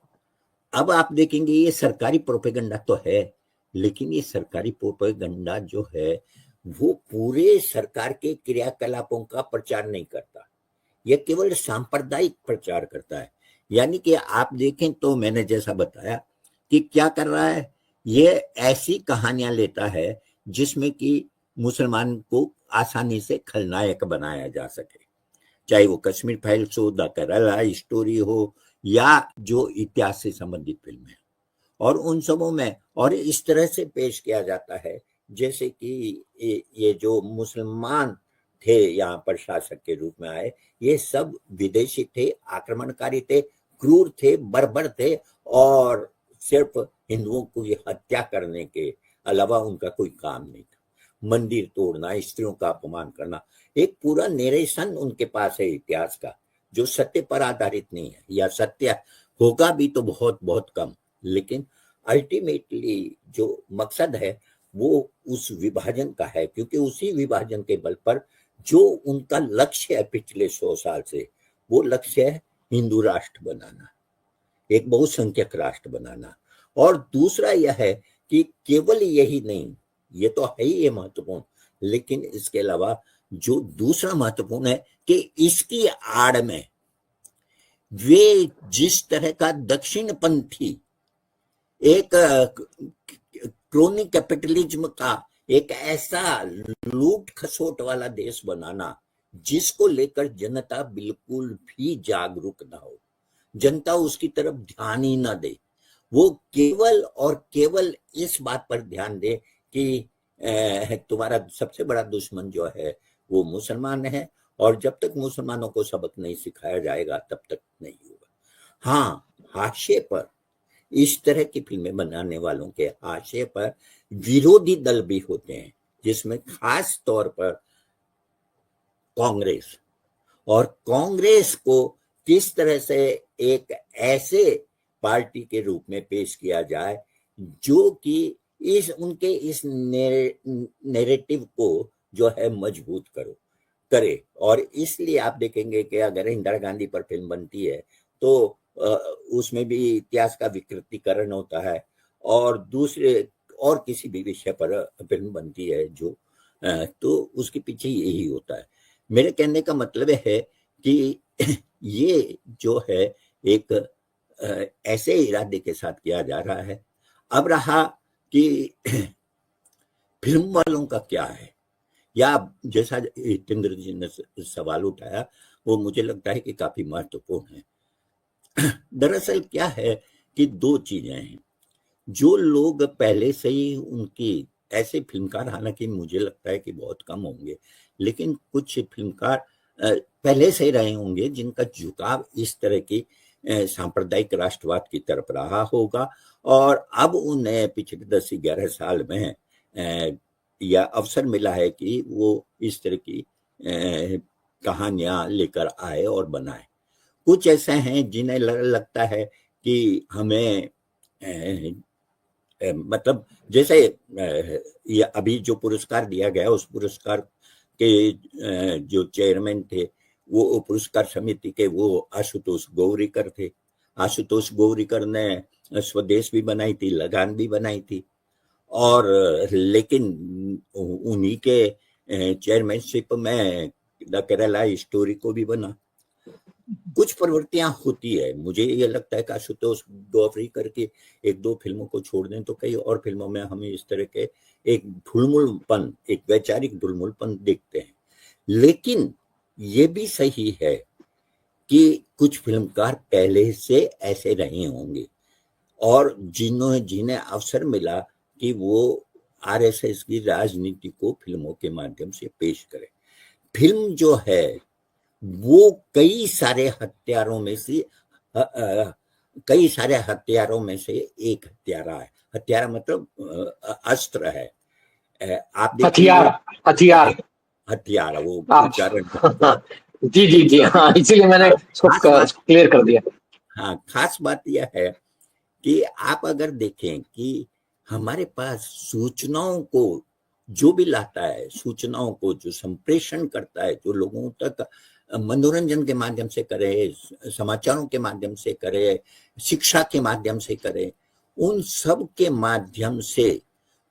अब आप देखेंगे ये सरकारी प्रोपेगेंडा तो है, लेकिन ये सरकारी प्रोपेगेंडा जो है वो पूरे सरकार के क्रियाकलापों का प्रचार नहीं करता, यह केवल सांप्रदायिक प्रचार करता है। यानी कि आप देखें तो मैंने जैसा बताया कि क्या कर रहा है, ये ऐसी कहानियां लेता है जिसमें कि मुसलमान को आसानी से खलनायक बनाया जा सके, चाहे वो कश्मीर फाइल्स हो, द केरला स्टोरी हो, या जो इतिहास से संबंधित फिल्म है। और उन सबों में और इस तरह से पेश किया जाता है जैसे कि ये जो मुसलमान थे यहाँ पर शासक के रूप में आए, ये सब विदेशी थे, आक्रमणकारी थे, क्रूर थे, बर्बर थे और सिर्फ हिंदुओं को ये हत्या करने के अलावा उनका कोई काम नहीं था। मंदिर तोड़ना, स्त्रियों का अपमान करना, एक पूरा नरेशन उनके पास है इतिहास का, जो सत्य पर आधारित नहीं है, या सत्य होगा भी तो बहुत बहुत कम। लेकिन अल्टीमेटली जो मकसद है वो उस विभाजन का है, क्योंकि उसी विभाजन के बल पर जो उनका लक्ष्य है पिछले 100 साल से, वो लक्ष्य है हिंदू राष्ट्र बनाना, एक बहुसंख्यक राष्ट्र बनाना। और दूसरा यह है कि केवल यही नहीं, ये तो है ही महत्वपूर्ण, लेकिन इसके अलावा जो दूसरा महत्वपूर्ण है कि इसकी आड़ में वे जिस तरह का दक्षिणपंथी एक क्रोनी कैपिटलिज्म का एक ऐसा लूट खसोट वाला देश बनाना जिसको लेकर जनता बिल्कुल भी जागरूक ना हो, जनता उसकी तरफ ध्यान ही ना दे, वो केवल और केवल इस बात पर ध्यान दे कि तुम्हारा सबसे बड़ा दुश्मन जो है वो मुसलमान है, और जब तक मुसलमानों को सबक नहीं सिखाया जाएगा तब तक नहीं होगा। हाँ, हाशिए पर इस तरह की फिल्में बनाने वालों के हाशिए पर विरोधी दल भी होते हैं, जिसमें खास तौर पर कांग्रेस, और कांग्रेस को किस तरह से एक ऐसे पार्टी के रूप में पेश किया जाए जो कि इस उनके इस नैरेटिव को जो है मजबूत करे। और इसलिए आप देखेंगे कि अगर इंदिरा गांधी पर फिल्म बनती है तो उसमें भी इतिहास का विकृतीकरण होता है, और दूसरे और किसी भी विषय पर फिल्म बनती है जो तो उसके पीछे यही होता है। मेरे कहने का मतलब है कि ये जो है एक ऐसे इरादे के साथ किया जा रहा है। अब रहा कि फिल्म वालों का क्या है, या जैसा जितेंद्र जी ने सवाल उठाया वो मुझे लगता है कि काफी महत्वपूर्ण है। दरअसल क्या है कि दो चीजें हैं, जो लोग पहले से ही उनकी ऐसे फिल्मकार, हालांकि मुझे लगता है कि बहुत कम होंगे, लेकिन कुछ फिल्मकार पहले से रहे होंगे जिनका झुकाव इस तरह की सांप्रदायिक राष्ट्रवाद की तरफ रहा होगा, और अब उन्हें पिछले 10-11 साल में या अवसर मिला है कि वो इस तरह की कहानियां लेकर आए और बनाए। कुछ ऐसे हैं जिन्हें लगता है कि हमें मतलब जैसे ये अभी जो पुरस्कार दिया गया उस पुरस्कार के जो चेयरमैन थे वो पुरस्कार समिति के वो आशुतोष गोवरीकर थे। आशुतोष गोवरीकर ने स्वदेश भी बनाई थी, लगान भी बनाई थी, और लेकिन उन्हीं के चेयरमैनशिप में द केरला स्टोरी को भी बना। कुछ प्रवृत्तियां होती है, मुझे ये लगता है कि आशुतोष गोवरीकर की 1-2 फिल्मों को छोड़ दें तो कई और फिल्मों में हमें इस तरह के एक ढुलमुलपन, एक वैचारिक ढुलमुलपन देखते हैं। लेकिन ये भी सही है कि कुछ फिल्मकार पहले से ऐसे रहे होंगे और जिन्हें अवसर मिला कि वो आरएसएस की राजनीति को फिल्मों के माध्यम से पेश करें। फिल्म जो है वो कई सारे हथियारों में से एक हथियारा है। हथियारा मतलब अस्त्र है। आप हथियार वो उच्चारण जी हाँ, इसीलिए मैंने इसको क्लियर कर दिया। हाँ, खास बात यह है कि आप अगर देखें कि हमारे पास सूचनाओं को जो भी लाता है, सूचनाओं को जो संप्रेषण करता है, जो लोगों तक मनोरंजन के माध्यम से करे, समाचारों के माध्यम से करे, शिक्षा के माध्यम से करे, उन सब के माध्यम से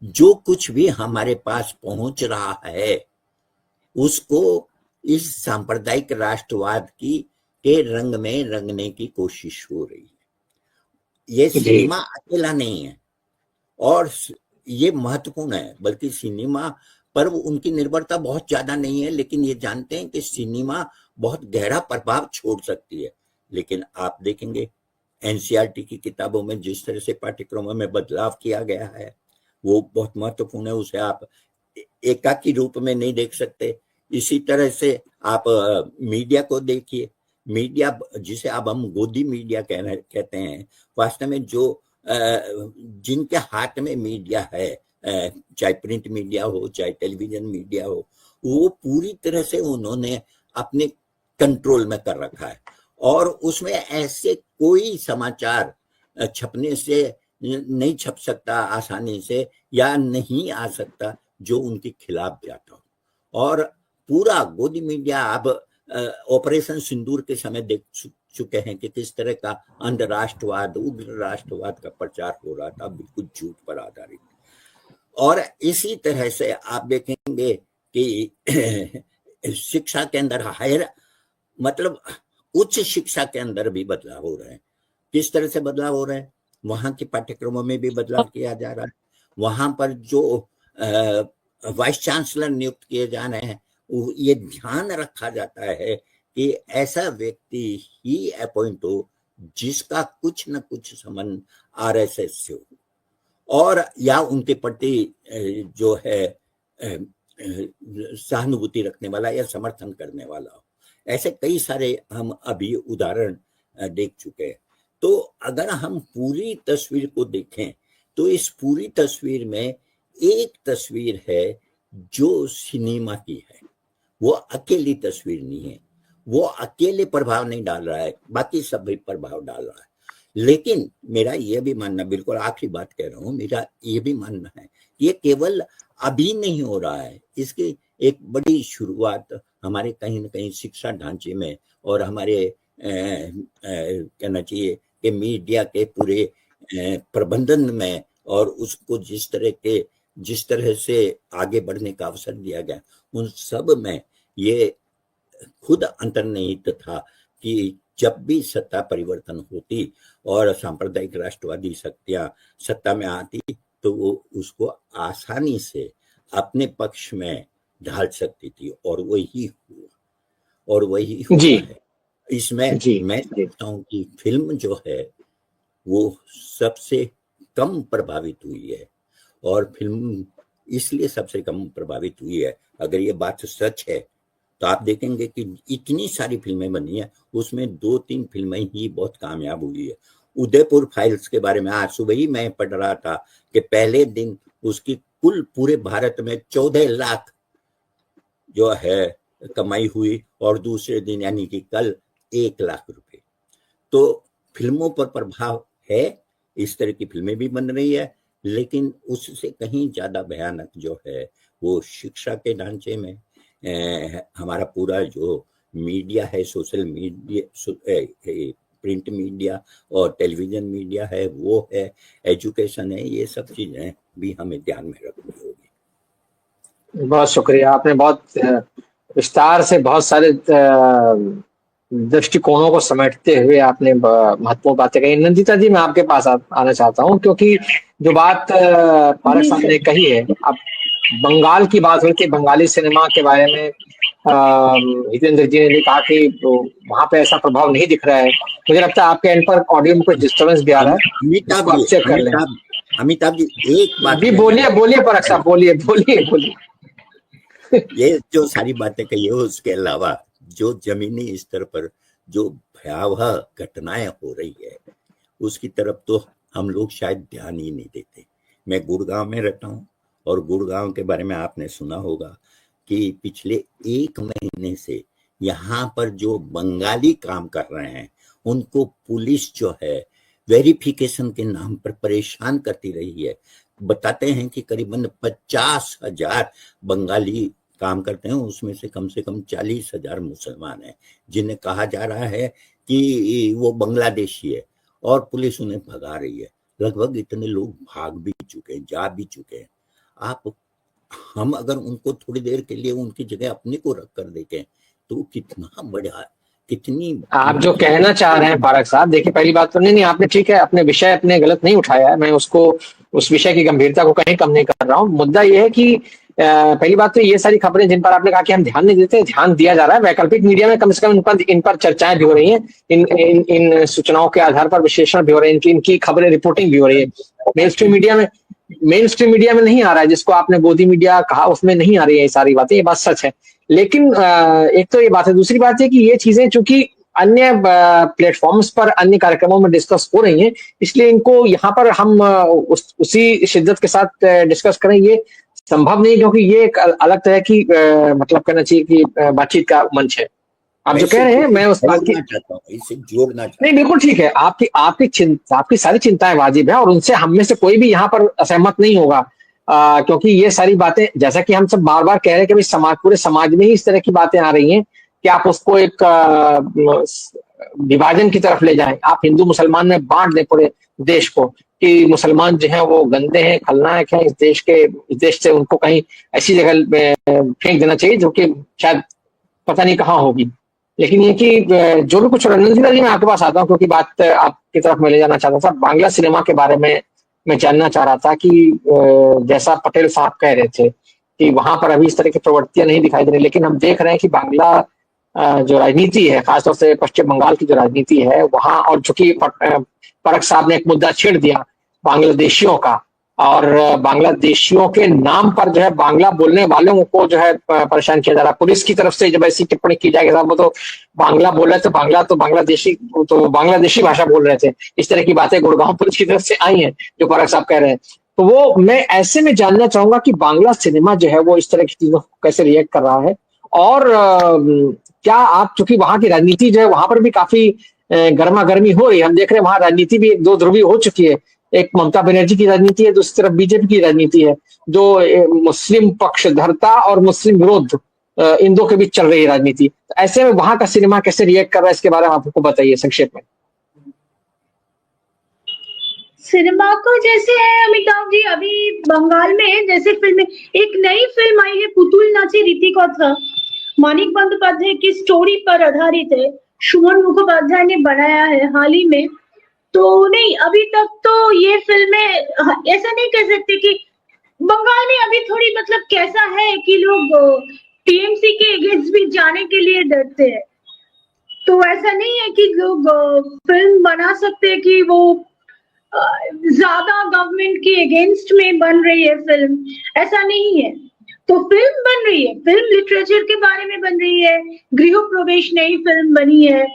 जो कुछ भी हमारे पास पहुंच रहा है उसको इस सांप्रदायिक राष्ट्रवाद के रंग में रंगने की कोशिश हो रही है। ये सिनेमा अकेला नहीं है और ये महत्वपूर्ण है, बल्कि सिनेमा पर उनकी निर्भरता बहुत ज्यादा नहीं है, लेकिन ये जानते हैं कि सिनेमा बहुत गहरा प्रभाव छोड़ सकती है। लेकिन आप देखेंगे एनसीईआरटी की किताबों में जिस तरह से पाठ्यक्रमों में बदलाव किया गया है वो बहुत महत्वपूर्ण है। उसे आप एकाकी रूप में नहीं देख सकते, इसी तरह से आप मीडिया को देखिए, मीडिया जिसे अब हम गोदी मीडिया कहते हैं, वास्तव में जो जिनके हाथ में मीडिया है, चाहे प्रिंट मीडिया हो चाहे टेलीविजन मीडिया हो, वो पूरी तरह से उन्होंने अपने कंट्रोल में कर रखा है और उसमें ऐसे कोई समाचार छपने से नहीं छप सकता आसानी से या नहीं आ सकता जो उनके खिलाफ जाता हो। और पूरा गोदी मीडिया अब ऑपरेशन सिंदूर के समय देख चुके हैं कि किस तरह का अंध राष्ट्रवाद, उग्र राष्ट्रवाद का प्रचार हो रहा था, बिल्कुल झूठ पर आधारित। और इसी तरह से आप देखेंगे कि शिक्षा के अंदर हायर मतलब उच्च शिक्षा के अंदर भी बदलाव हो रहे हैं। किस तरह से बदलाव हो रहे हैं? वहां के पाठ्यक्रमों में भी बदलाव किया जा रहा है। वहां पर जो वाइस चांसलर नियुक्त किए जा रहे हैं, ये ध्यान रखा जाता है कि ऐसा व्यक्ति ही अपॉइंट हो जिसका कुछ न कुछ संबंध आरएसएस से हो और या उनके प्रति जो है सहानुभूति रखने वाला या समर्थन करने वाला हो। ऐसे कई सारे हम अभी उदाहरण देख चुके हैं। तो अगर हम पूरी तस्वीर को देखें तो इस पूरी तस्वीर में एक तस्वीर है जो सिनेमा की है, वो अकेली तस्वीर नहीं है, वो अकेले प्रभाव नहीं डाल रहा है, बाकी सब भी प्रभाव डाल रहा है। लेकिन मेरा ये भी मानना, बिल्कुल आखिरी बात कह रहा हूँ, मेरा ये भी मानना है ये केवल अभी नहीं हो रहा है, इसकी एक बड़ी शुरुआत हमारे कहीं ना कहीं शिक्षा ढांचे में और हमारे कहना चाहिए कि मीडिया के पूरे प्रबंधन में और उसको जिस तरह से आगे बढ़ने का अवसर दिया गया, उन सब में ये खुद अंतर्निहित था कि जब भी सत्ता परिवर्तन होती और सांप्रदायिक राष्ट्रवादी शक्तियां सत्ता में आती तो वो उसको आसानी से अपने पक्ष में ढाल सकती थी और वही हुआ है। इसमें मैं समझता हूँ कि फिल्म जो है वो सबसे कम प्रभावित हुई है और फिल्म इसलिए सबसे कम प्रभावित हुई है। अगर ये बात सच है तो आप देखेंगे कि इतनी सारी फिल्में बनी है, उसमें 2-3 फिल्में ही बहुत कामयाब हुई है। उदयपुर फाइल्स के बारे में आज सुबह ही मैं पढ़ रहा था कि पहले दिन उसकी कुल पूरे भारत में 14 लाख जो है कमाई हुई और दूसरे दिन यानी कि कल 1 लाख रुपए। तो फिल्मों पर प्रभाव है, इस तरह की फिल्में भी बन रही है, लेकिन उससे कहीं ज्यादा भयानक जो है वो शिक्षा के ढांचे में हमारा पूरा जो मीडिया है, सोशल मीडिया, प्रिंट मीडिया और टेलीविजन मीडिया है, वो है, एजुकेशन है, ये सब चीजें भी हमें ध्यान में रखनी होगी। बहुत शुक्रिया, आपने बहुत विस्तार से बहुत सारे दृष्टिकोणों को समेटते हुए आपने महत्वपूर्ण बातें कही। नंदिता जी, मैं आपके पास आना चाहता हूँ क्योंकि जो बात पारक साहब ने कही है, अब बंगाल की बात हुई थी, बंगाली सिनेमा के बारे में हितेंद्र जी ने भी कहा कि वहां पे ऐसा प्रभाव नहीं दिख रहा है। मुझे लगता है आपके एंड पर ऑडियो में कुछ डिस्टर्बेंस भी आ रहा है, चेक कर लें। अमिताभ जी एक बात भी बोलिए पारक साहब, बोलिए। ये जो सारी बातें कही है उसके अलावा जो जमीनी स्तर पर जो भयावह घटनाएं हो रही है उसकी तरफ तो हम लोग शायद ध्यान ही नहीं देते। मैं गुड़गांव में रहता हूँ और गुड़गांव के बारे में आपने सुना होगा कि पिछले 1 महीने से यहाँ पर जो बंगाली काम कर रहे हैं उनको पुलिस जो है वेरिफिकेशन के नाम पर परेशान करती रही है। बताते हैं कि करीबन 50,000 बंगाली काम करते हैं, उसमें से कम 40,000 मुसलमान हैं जिन्हें कहा जा रहा है कि वो बांग्लादेशी है और पुलिस उन्हें भगा रही है। लगभग इतने लोग भाग भी चुके हैं, जा भी चुके हैं। हम अगर उनको थोड़ी देर के लिए उनकी जगह अपने को रख कर देखें तो कितना बड़ा, कितनी आप जो कहना चाह रहे हैं पारक साहब, देखिए पहली बात तो नहीं, आपने ठीक है, अपने विषय अपने गलत नहीं उठाया है, मैं उसको उस विषय की गंभीरता को कहीं कम नहीं कर रहा हूँ। मुद्दा ये है कि पहली बात तो ये सारी खबरें जिन पर आपने कहा कि हम ध्यान नहीं देते, ध्यान दिया जा रहा है। वैकल्पिक मीडिया में कम से कम इन पर चर्चाएं भी हो रही हैं, इन सूचनाओं के आधार पर विश्लेषण भी हो रहे हैं, इनकी खबरें रिपोर्टिंग भी हो रही है। मेन स्ट्रीम मीडिया में नहीं आ रहा है, जिसको आपने गोदी मीडिया कहा उसमें नहीं आ रही है ये सारी बातें, ये बात सच है। लेकिन एक तो ये बात है, दूसरी बात है कि ये चीजें चूंकि अन्य प्लेटफॉर्म्स पर अन्य कार्यक्रमों में डिस्कस हो रही हैं, इसलिए इनको यहाँ पर हम उसी शिद्दत के साथ डिस्कस करें ये संभव नहीं, क्योंकि ये एक अलग तरह की मतलब कहना चाहिए कि बातचीत का मंच है। आप जो कह रहे हैं मैं उस बात की चाहता हूँ, इससे जोड़ना चाहता नहीं, बिल्कुल ठीक है, आपकी सारी चिंताएं वाजिब है और उनसे हम में से कोई भी यहाँ पर असहमत नहीं होगा, क्योंकि ये सारी बातें जैसा कि हम सब बार बार कह रहे हैं कि भाई पूरे समाज में ही इस तरह की बातें आ रही हैं कि आप उसको एक विभाजन की तरफ ले जाएं, आप हिंदू मुसलमान में बांट दें पूरे देश को कि मुसलमान जो है वो गंदे हैं, खलनायक हैं, इस देश से उनको कहीं ऐसी जगह फेंक देना चाहिए जो कि शायद पता नहीं कहाँ होगी। लेकिन ये कि जो भी कुछ रणनीति जी मैं आपके पास आता हूँ, क्योंकि बात आपकी तरफ मैं ले जाना चाहता था, बांग्ला सिनेमा के बारे में मैं जानना चाह रहा था कि जैसा पटेल साहब कह रहे थे कि वहां पर अभी इस तरह की प्रवृत्तियां नहीं दिखाई दे रही, लेकिन हम देख रहे हैं कि बांग्ला जो राजनीति है, खासतौर से पश्चिम बंगाल की जो राजनीति है वहां, और चूंकि परख साहब ने एक मुद्दा छेड़ दिया बांग्लादेशियों का, और बांग्लादेशियों के नाम पर जो है बांग्ला बोलने वालों को जो है परेशान किया जा रहा है। पुलिस की तरफ से जब ऐसी टिप्पणी की जाएगी वो तो बांग्ला बोल रहे थे, बांग्लादेशी भाषा बोल रहे थे, इस तरह की बातें गुड़गांव पुलिस की तरफ से आई हैं जो परख साहब कह रहे हैं। तो वो मैं ऐसे में जानना चाहूंगा कि बांग्ला सिनेमा जो है वो इस तरह की चीजों को कैसे रिएक्ट कर रहा है, और क्या आप, चूंकि वहां की राजनीति जो है वहां पर भी काफी गर्मा गर्मी हो रही है, हम देख रहे हैं वहां राजनीति भी एक दो ध्रुवी हो चुकी है, एक ममता बनर्जी की राजनीति है, दूसरी तरफ बीजेपी की राजनीति है जो मुस्लिम पक्षधरता और मुस्लिम विरोध इन दो के बीच चल रही है राजनीति। तो ऐसे में वहां का सिनेमा कैसे रिएक्ट कर रहा है, इसके बारे में आपको बताइए संक्षेप में। सिनेमा को जैसे है अमिताभ जी, अभी बंगाल में जैसे फिल्म, एक नई फिल्म आई है पुतुल नाची ऋतिक था, मानिक बंदोपाध्याय की स्टोरी पर आधारित है, सुमन मुखोपाध्याय ने बनाया है हाल ही में। तो नहीं, अभी तक तो ये फिल्में ऐसा नहीं कह सकते कि बंगाल में अभी थोड़ी मतलब कैसा है कि लोग टीएमसी के अगेंस्ट भी जाने के लिए डरते हैं, तो ऐसा नहीं है कि लोग फिल्म बना सकते हैं कि वो ज्यादा गवर्नमेंट के अगेंस्ट में बन रही है फिल्म, ऐसा नहीं है। तो फिल्म बन रही है, फिल्म लिटरेचर के बारे में बन रही है, गृह प्रवेश नई फिल्म बनी है,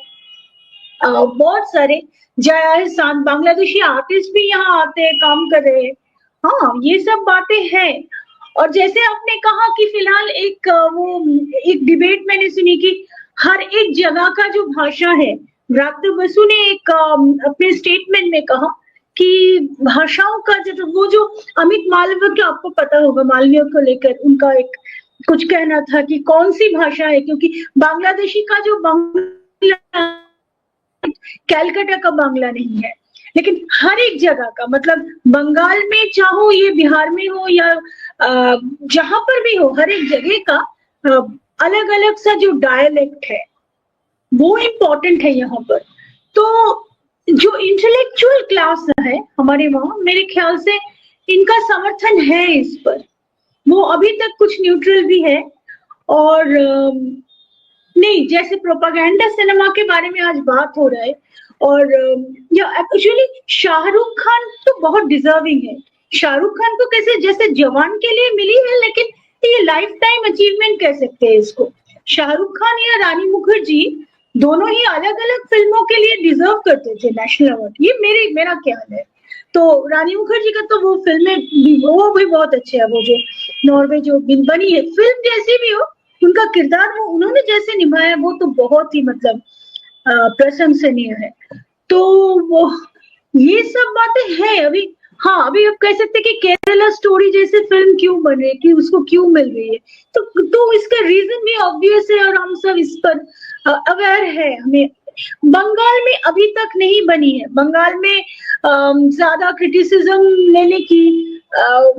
बहुत सारे जय बांग्लादेशी आर्टिस्ट भी यहाँ आते हैं, काम कर रहे हैं। हाँ, ये सब बातें हैं। और जैसे आपने कहा कि फिलहाल एक डिबेट मैंने सुनी कि हर एक जगह का जो भाषा है, व्रात्य बसु ने एक अपने स्टेटमेंट में कहा कि भाषाओं का वो जो अमित मालवीय का, आपको पता होगा, मालवीय को लेकर उनका एक कुछ कहना था कि कौन सी भाषा है, क्योंकि बांग्लादेशी का जो बांग्ला कैलकाटा का बांग्ला नहीं है, लेकिन हर एक जगह का, मतलब बंगाल में चाहो ये बिहार में हो या जहां पर भी हो, हर एक जगह का अलग अलग सा जो डायलेक्ट है वो इम्पोर्टेंट है यहाँ पर। तो जो इंटेलेक्चुअल क्लास है हमारे वहां, मेरे ख्याल से इनका समर्थन है इस पर, वो अभी तक कुछ न्यूट्रल भी है। और नहीं, जैसे प्रोपागेंडा सिनेमा के बारे में आज बात हो रहा है, और एक्चुअली शाहरुख खान तो बहुत डिजर्विंग है। शाहरुख खान को कैसे, जैसे जवान के लिए मिली है, लेकिन ये लाइफ टाइम अचीवमेंट कह सकते हैं इसको। शाहरुख खान या रानी मुखर्जी दोनों ही अलग अलग फिल्मों के लिए डिजर्व करते थे नेशनल अवार्ड, ये मेरा ख्याल है। तो रानी मुखर्जी का तो वो फिल्में वो भी बहुत अच्छे है, वो जो नॉर्वे जो बनी है फिल्म, जैसी भी हो उनका किरदार वो उन्होंने जैसे निभाया वो तो बहुत ही मतलब प्रशंसनीय है। तो वो ये सब बातें हैं अभी। हाँ, अभी आप कह सकते कि केरला स्टोरी जैसे फिल्म क्यों बन रही है, कि उसको क्यों मिल रही है, तो इसका रीजन भी ऑब्वियस है और हम सब इस पर अवेयर है। हमें बंगाल में अभी तक नहीं बनी है, बंगाल में ज्यादा क्रिटिसिज्म लेने की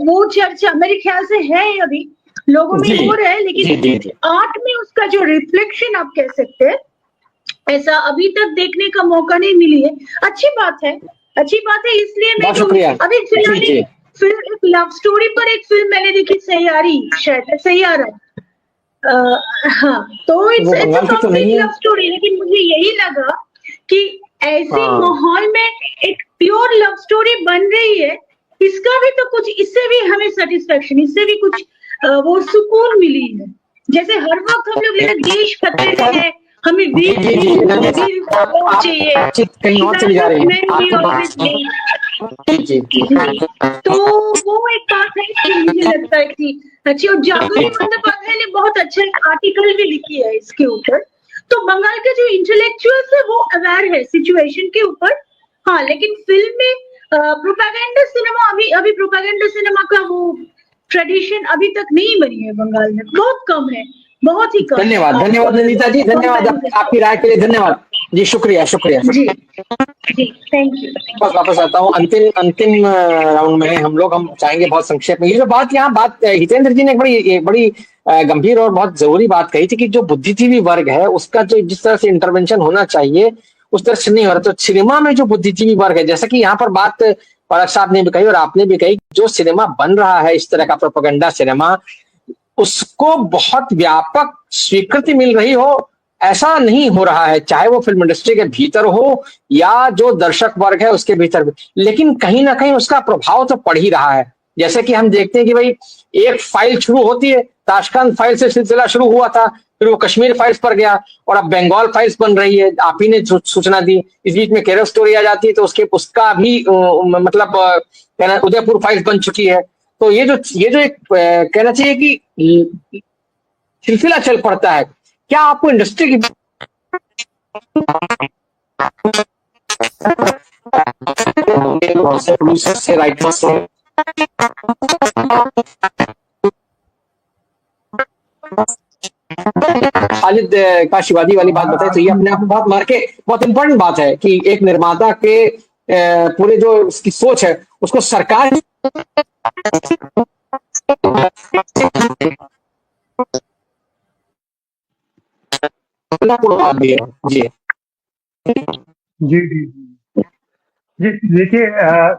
वो चर्चा मेरे ख्याल से है अभी लोगों में हो रहा है, लेकिन आर्ट में उसका जो रिफ्लेक्शन आप कह सकते हैं ऐसा अभी तक देखने का मौका नहीं मिली है। अच्छी बात है इसलिए मैं अभी फिल्म एक लव स्टोरी पर एक फिल्म मैंने देखी, सैयारी, शायद सैयारा, हाँ, तो इट्स लव स्टोरी, लेकिन मुझे यही लगा कि ऐसे माहौल में एक प्योर लव स्टोरी बन रही है, इसका भी तो कुछ, इससे भी हमें सेटिस्फेक्शन, इससे भी कुछ वो सुकून मिली है। जैसे हर वक्त हम लोग ये देश खतरे में है, हमें जी वीर जी जी चाहिए, बातचीत कहीं और चली जा रही है जी जी जी तो वो एक बात है जो मुझे लगता है कि अच्छी। और जागृति बंदोपाध्याय ने बहुत अच्छा एक आर्टिकल भी लिखी है इसके ऊपर। तो बंगाल के जो इंटेलेक्चुअल्स है वो अवेयर है सिचुएशन के ऊपर। हाँ, लेकिन फिल्म में प्रोपेगेंडा सिनेमा अभी प्रोपेगेंडा सिनेमा का वो ट्रेडिशन अभी तक नहीं बनी है बंगाल में, बहुत कम है, बहुत ही कम। धन्यवाद धन्यवाद नंदिता जी, धन्यवाद आपकी राय के लिए, धन्यवाद जी, शुक्रिया शुक्रिया जी जी, थैंक यू। बस वापस आता हूँ अंतिम राउंड में हम लोग, हम चाहेंगे बहुत संक्षेप में ये जो बात हितेंद्र जी ने एक बड़ी गंभीर और बहुत जरूरी बात कही थी कि जो बुद्धिजीवी वर्ग है उसका जो जिस तरह से इंटरवेंशन होना चाहिए उस तरह से नहीं हो रहा। तो सिनेमा में जो बुद्धिजीवी वर्ग है, जैसा कि यहाँ पर बात पराग साहब ने भी कही और आपने भी कही, जो सिनेमा बन रहा है इस तरह का प्रोपेगेंडा सिनेमा, उसको बहुत व्यापक स्वीकृति मिल रही हो ऐसा नहीं हो रहा है, चाहे वो फिल्म इंडस्ट्री के भीतर हो या जो दर्शक वर्ग है उसके भीतर भी, लेकिन कहीं ना कहीं उसका प्रभाव तो पड़ ही रहा है। जैसे कि हम देखते हैं कि भाई एक फाइल शुरू होती है, ताशकंद फाइल से सिलसिला शुरू हुआ था, फिर वो कश्मीर फाइल्स पर गया और अब बंगाल फाइल्स बन रही है, आप ही ने सूचना दी। इस बीच में केरल स्टोरी आ जाती है तो उसका भी मतलब उदयपुर फाइल्स बन चुकी है। तो ये जो एक कहना चाहिए कि सिलसिला चल पड़ता है। क्या आपको इंडस्ट्री की से राइटर्स से खालिद काशिवादी वाली बात बताई, तो ये अपने आप में बहुत इंपॉर्टेंट बात है कि एक निर्माता के पूरे जो उसकी सोच है उसको सरकार जी जी जी जी, देखिए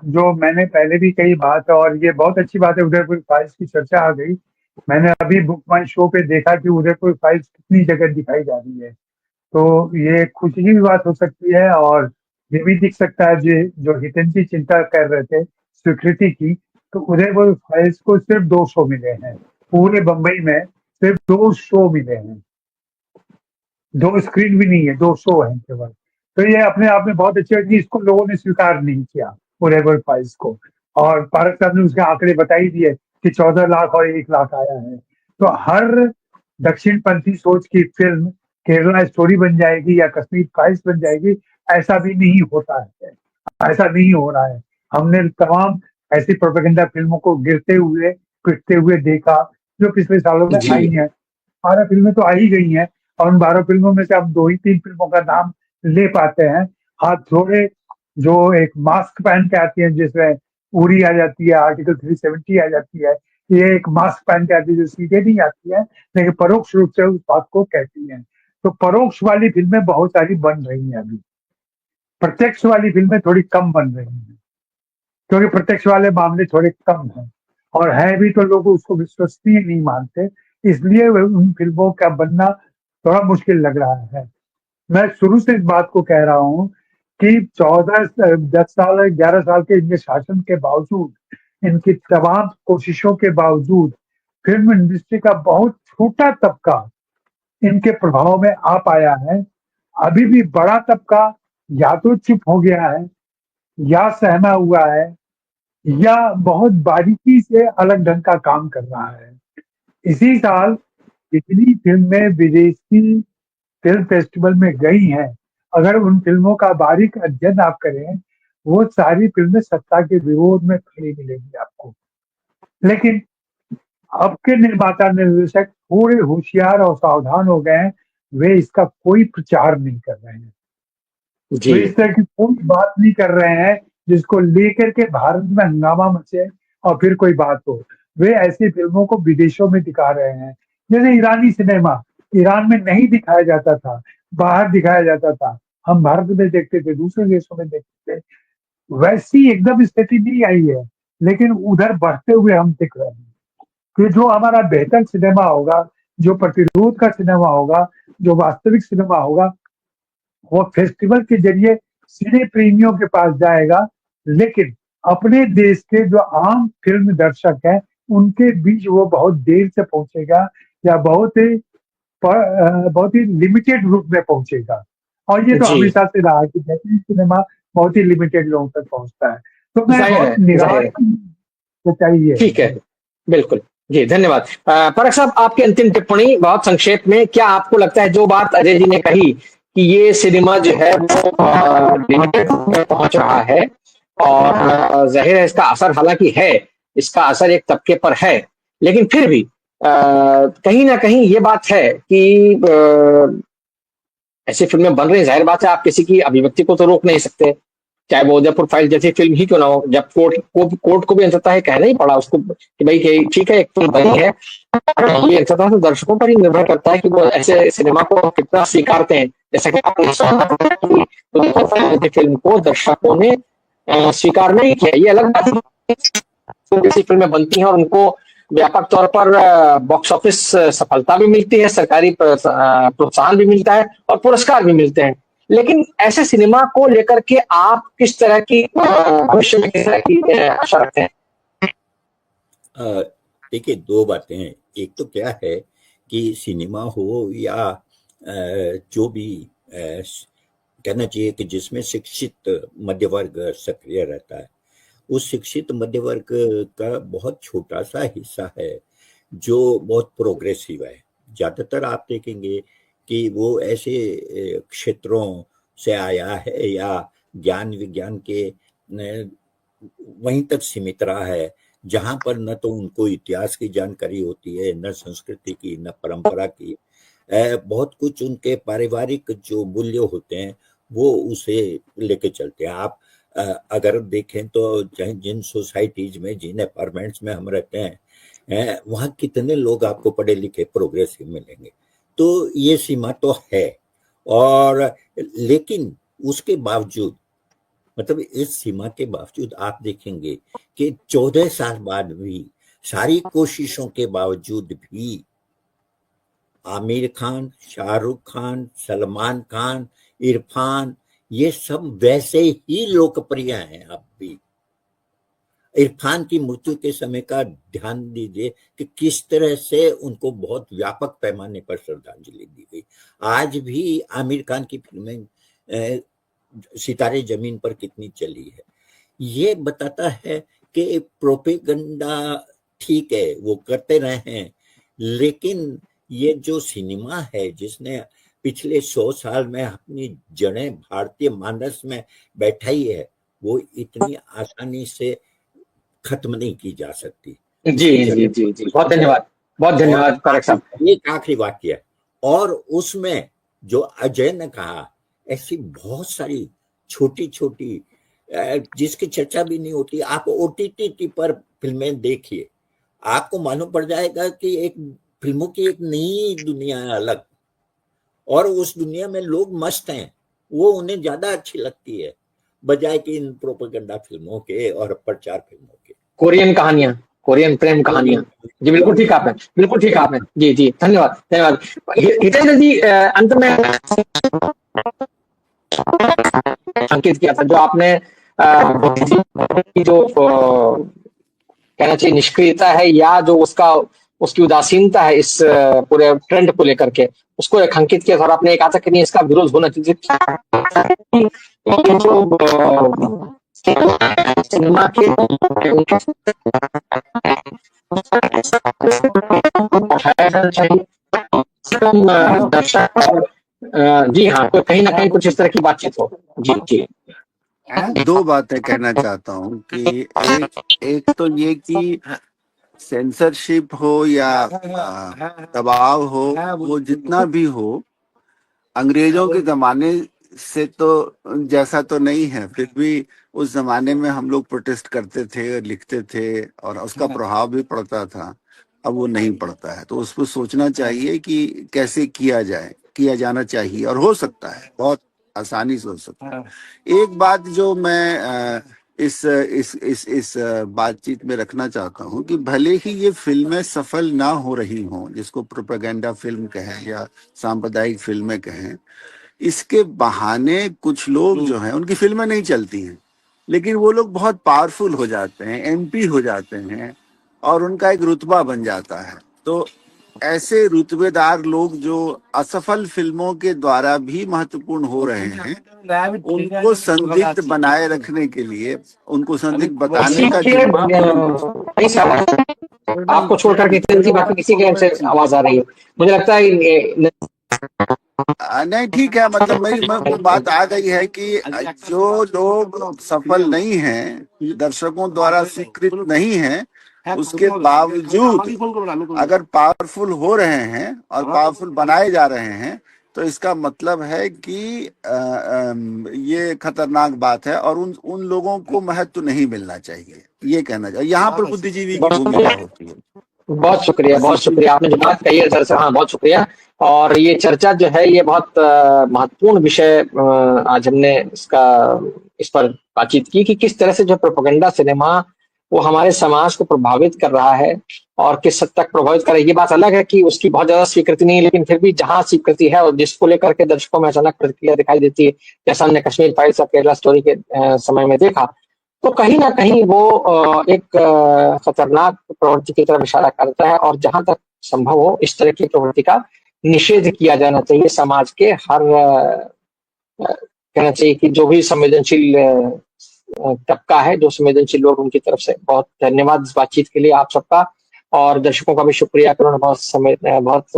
जो मैंने पहले भी कही बात, और ये बहुत अच्छी बात है, उदयपुर फाइल्स की चर्चा आ गई। मैंने अभी बुक माई शो पे देखा कि उदयपुर फाइल्स कितनी जगह दिखाई जा रही है, तो ये खुशी की भी बात हो सकती है। और ये भी दिख सकता है जो हितेन जी चिंता कर रहे थे स्वीकृति की, तो उदयपुर फाइल्स को सिर्फ 2 शो मिले हैं, पूरे बम्बई में सिर्फ 2 शो मिले हैं, 2 स्क्रीन भी नहीं है, 2 शो हैं केवल। तो ये अपने आप में बहुत अच्छी है कि इसको लोगों ने स्वीकार नहीं किया फॉरएवर फाइल्स को। और पारक साहब ने उसके आंकड़े बता ही दिए कि 14 लाख और 1 लाख आया है। तो हर दक्षिणपंथी सोच की फिल्म केरला स्टोरी बन जाएगी या कश्मीर फाइल्स बन जाएगी, ऐसा भी नहीं होता है, ऐसा नहीं हो रहा है। हमने तमाम ऐसी प्रोपेगेंडा फिल्मों को गिरते हुए पिटते हुए देखा जो पिछले सालों में आई हैं। 12 फिल्में तो आ ही गई हैं, और उन 12 फिल्मों में से अब 2 ही 3 फिल्मों का नाम ले पाते हैं। हाथ थोड़े जो एक मास्क पहन के आती है, जिसमें उरी आ जाती है, आर्टिकल 370 आ जाती है, ये एक मास्क पहन के आती है जो सीधे नहीं आती है लेकिन परोक्ष रूप से उस बात को कहती है। तो परोक्ष वाली फिल्में बहुत सारी बन रही हैं अभी, प्रत्यक्ष वाली फिल्में थोड़ी कम बन रही हैं, क्योंकि प्रत्यक्ष वाले मामले थोड़े कम हैं, और है भी तो लोग उसको विश्वसनीय नहीं मानते, इसलिए उन फिल्मों का बनना थोड़ा मुश्किल लग रहा है। मैं शुरू से इस बात को कह रहा हूँ कि 10 साल 11 साल के इनके शासन के बावजूद, इनकी तमाम कोशिशों के बावजूद, फिल्म इंडस्ट्री का बहुत छोटा तबका इनके प्रभाव में आ पाया है। अभी भी बड़ा तबका या तो चुप हो गया है, या सहमा हुआ है, या बहुत बारीकी से अलग ढंग का काम कर रहा है। इसी साल जितनी फिल्में विदेशी फिल्म फेस्टिवल में गई हैं, अगर उन फिल्मों का बारीक अध्ययन आप करें, वो सारी फिल्में सत्ता के विरोध में खड़ी मिलेगी आपको। लेकिन अब के निर्माता निर्देशक थोड़े होशियार और सावधान हो गए हैं, वे इसका कोई प्रचार नहीं कर रहे हैं, वे इस तरह की कोई बात नहीं कर रहे हैं जिसको लेकर के भारत में हंगामा मचे और फिर कोई बात हो। वे ऐसी फिल्मों को विदेशों में दिखा रहे हैं, जैसे ईरानी सिनेमा ईरान में नहीं दिखाया जाता था, बाहर दिखाया जाता था, हम भारत में देखते थे, दूसरे देशों में देखते थे, वैसी एकदम स्थिति नहीं आई है, लेकिन उधर बढ़ते हुए हम दिख रहे हैं कि जो हमारा बेहतर सिनेमा होगा, जो प्रतिरोध का सिनेमा होगा, जो वास्तविक सिनेमा होगा, वो फेस्टिवल के जरिए सिने प्रेमियों के पास जाएगा, लेकिन अपने देश के जो आम फिल्म दर्शक हैं उनके बीच वो बहुत देर से पहुंचेगा, या बहुत ही लिमिटेड रूप में पहुंचेगा। और ये तो जी हमेशा से रहा कि जैसे सिनेमा बहुत ही लिमिटेड लोगों तक पहुंचता है, तो मैं जाहिर बहुत है निराश जाहिर है। तो चाहिए। ठीक है, बिल्कुल। जी धन्यवाद। परख साहब, आपकी अंतिम टिप्पणी बहुत संक्षेप में, क्या आपको लगता है जो बात अजय जी ने कही कि ये सिनेमा जो है वो लिमिटेड में पहुंच रहा है और जाहिर है इसका असर हालांकि है, इसका असर एक तबके पर है, लेकिन फिर भी कहीं ना कहीं ये बात है कि ऐसी फिल्में बन रही हैं, जाहिर बात है आप किसी की अभिव्यक्ति को तो रोक नहीं सकते, चाहे वो उदयपुर फाइल जैसी फिल्म ही क्यों ना हो। जब कोर्ट को भी अंततः ये कहना ही पड़ा उसको कि भाई ठीक है एक फिल्म बनी है, ये अंततः तो दर्शकों पर ही निर्भर करता है कि वो ऐसे सिनेमा को कितना स्वीकारते हैं। जैसा कि आपने सुना कि उदयपुर फाइल जैसी फिल्म को दर्शकों ने स्वीकार नहीं किया, ये अलग बात है। जैसी फिल्में बनती हैं और उनको व्यापक तौर पर बॉक्स ऑफिस सफलता भी मिलती है, सरकारी प्रोत्साहन भी मिलता है और पुरस्कार भी मिलते हैं, लेकिन ऐसे सिनेमा को लेकर के आप किस तरह की भविष्य में किस तरह की आशा रखते हैं? देखिए, दो बातें हैं। एक तो क्या है कि सिनेमा हो या जो भी कहना चाहिए कि जिसमें शिक्षित मध्य वर्ग सक्रिय रहता है, उस शिक्षित मध्य वर्ग का बहुत छोटा सा हिस्सा है जो बहुत प्रोग्रेसिव है। ज्यादातर आप देखेंगे कि वो ऐसे क्षेत्रों से आया है या ज्ञान विज्ञान के वहीं तक सीमित रहा है जहां पर न तो उनको इतिहास की जानकारी होती है, न संस्कृति की, न परंपरा की। बहुत कुछ उनके पारिवारिक जो मूल्य होते हैं वो उसे लेके चलते हैं। आप अगर देखें तो जिन सोसाइटीज में, जिन अपार्टमेंट्स में हम रहते हैं, वहाँ कितने लोग आपको पढ़े लिखे प्रोग्रेसिव मिलेंगे। तो ये सीमा तो है, और लेकिन उसके बावजूद, मतलब इस सीमा के बावजूद आप देखेंगे कि 14 साल बाद भी, सारी कोशिशों के बावजूद भी, आमिर खान, शाहरुख खान, सलमान खान, इरफान, ये सब वैसे ही लोकप्रिय हैं अब भी। इरफान की मृत्यु के समय का ध्यान दीजिए कि किस तरह से उनको बहुत व्यापक पैमाने पर श्रद्धांजलि दी गई। आज भी आमिर खान की फिल्में सितारे जमीन पर कितनी चली है। ये बताता है कि प्रोपेगेंडा ठीक है, वो करते रहे हैं, लेकिन ये जो सिनेमा है जिसने पिछले 100 साल में अपनी जड़ें भारतीय मानस में बैठाई है, वो इतनी आसानी से खत्म नहीं की जा सकती। जी जी जी जी, बहुत धन्यवाद, बहुत धन्यवाद परख साहब। एक आखिरी वाक्य है, और उसमें जो अजय ने कहा, ऐसी बहुत सारी छोटी छोटी जिसकी चर्चा भी नहीं होती, आप OTT पर फिल्में देखिए, आपको मालूम पड़ जाएगा कि एक फिल्मों की एक नई दुनिया है अलग, और उस दुनिया में लोग मस्त हैं, वो उन्हें ज्यादा अच्छी लगती है बजाय कि इन प्रोपेगेंडा फिल्मों के और प्रचार फिल्मों के। कोरियन कहानियां, कोरियन प्रेम कहानियां। जी बिल्कुल ठीक आपने, बिल्कुल ठीक आपने। जी जी धन्यवाद धन्यवाद। हितेंद्र जी, अंत में अंकित किया था जो आपने की जो कहना चाहिए निष्क्रियता है या जो उसकी उदासीनता है इस पूरे ट्रेंड को लेकर के, उसको अंकित किया था और आपने कहा था कि नहीं इसका विरोध होना चाहिए। सिनेमा के दर्शक, जी हाँ, तो कहीं ना कहीं कुछ इस तरह की बातचीत हो। जी जी, दो बातें कहना चाहता हूँ कि एक तो ये कि सेंसरशिप हो या दबाव हो, वो जितना भी हो, अंग्रेजों के जमाने से तो जैसा तो नहीं है, फिर भी उस जमाने में हम लोग प्रोटेस्ट करते थे, लिखते थे और उसका प्रभाव भी पड़ता था। अब वो नहीं पड़ता है, तो उस पर सोचना चाहिए कि कैसे किया जाना चाहिए, और हो सकता है, बहुत आसानी से हो सकता है। एक बात जो मैं इस बातचीत में रखना चाहता हूँ कि भले ही ये फिल्में सफल ना हो रही हों, जिसको प्रोपेगेंडा फिल्म कहें या सांप्रदायिक फिल्में कहें, इसके बहाने कुछ लोग जो हैं उनकी फिल्में नहीं चलती हैं, लेकिन वो लोग बहुत पावरफुल हो जाते हैं, MP हो जाते हैं और उनका एक रुतबा बन जाता है। तो ऐसे रुतबेदार लोग जो असफल फिल्मों के द्वारा भी महत्वपूर्ण हो रहे हैं, उनको संदिग्ध बनाए रखने के लिए, उनको संदिग्ध बताने का जिम्मा नहीं साहब, आपको छोड़कर किसी बाकी किसी के से आवाज आ रही है, मुझे लगता है नहीं ठीक है, मतलब मेरी वो बात आ गई है कि जो लोग सफल नहीं हैं, दर्शकों द्वारा स्वीकृत नहीं हैं, उसके बावजूद अगर पावरफुल हो रहे हैं और पावरफुल बनाए जा रहे हैं, तो इसका मतलब है कि ये खतरनाक बात है और उन लोगों को महत्व नहीं मिलना चाहिए, ये कहना चाहिए। यहाँ पर बुद्धिजीवी की भूमिका होती है। बहुत शुक्रिया आपने जो बात कही है सर से, हाँ बहुत शुक्रिया। और ये चर्चा जो है ये बहुत महत्वपूर्ण विषय आज हमने इस पर बातचीत की कि किस तरह से जो प्रोपेगेंडा सिनेमा वो हमारे समाज को प्रभावित कर रहा है और किस हद तक प्रभावित कर रहा है। ये बात अलग है कि उसकी बहुत ज्यादा स्वीकृति नहीं है, लेकिन फिर भी जहां स्वीकृति है और जिसको लेकर के दर्शकों में अचानक प्रतिक्रिया दिखाई देती है, जैसा हमने कश्मीर फाइल्स और केरला स्टोरी के समय में देखा, तो कहीं ना कहीं वो एक खतरनाक प्रवृत्ति की तरफ इशारा करता है। और जहां तक संभव हो इस तरह की प्रवृत्ति का निषेध किया जाना चाहिए। समाज के हर कहना चाहिए कि जो भी संवेदनशील तबका है, जो संवेदनशील लोग, उनकी तरफ से बहुत धन्यवाद इस बातचीत के लिए आप सबका। और दर्शकों का भी शुक्रिया कि उन्होंने बहुत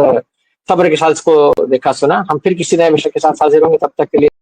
सब्र के साथ इसको देखा सुना। हम फिर किसी नए विषय के साथ हाजिर होंगे, तब तक के लिए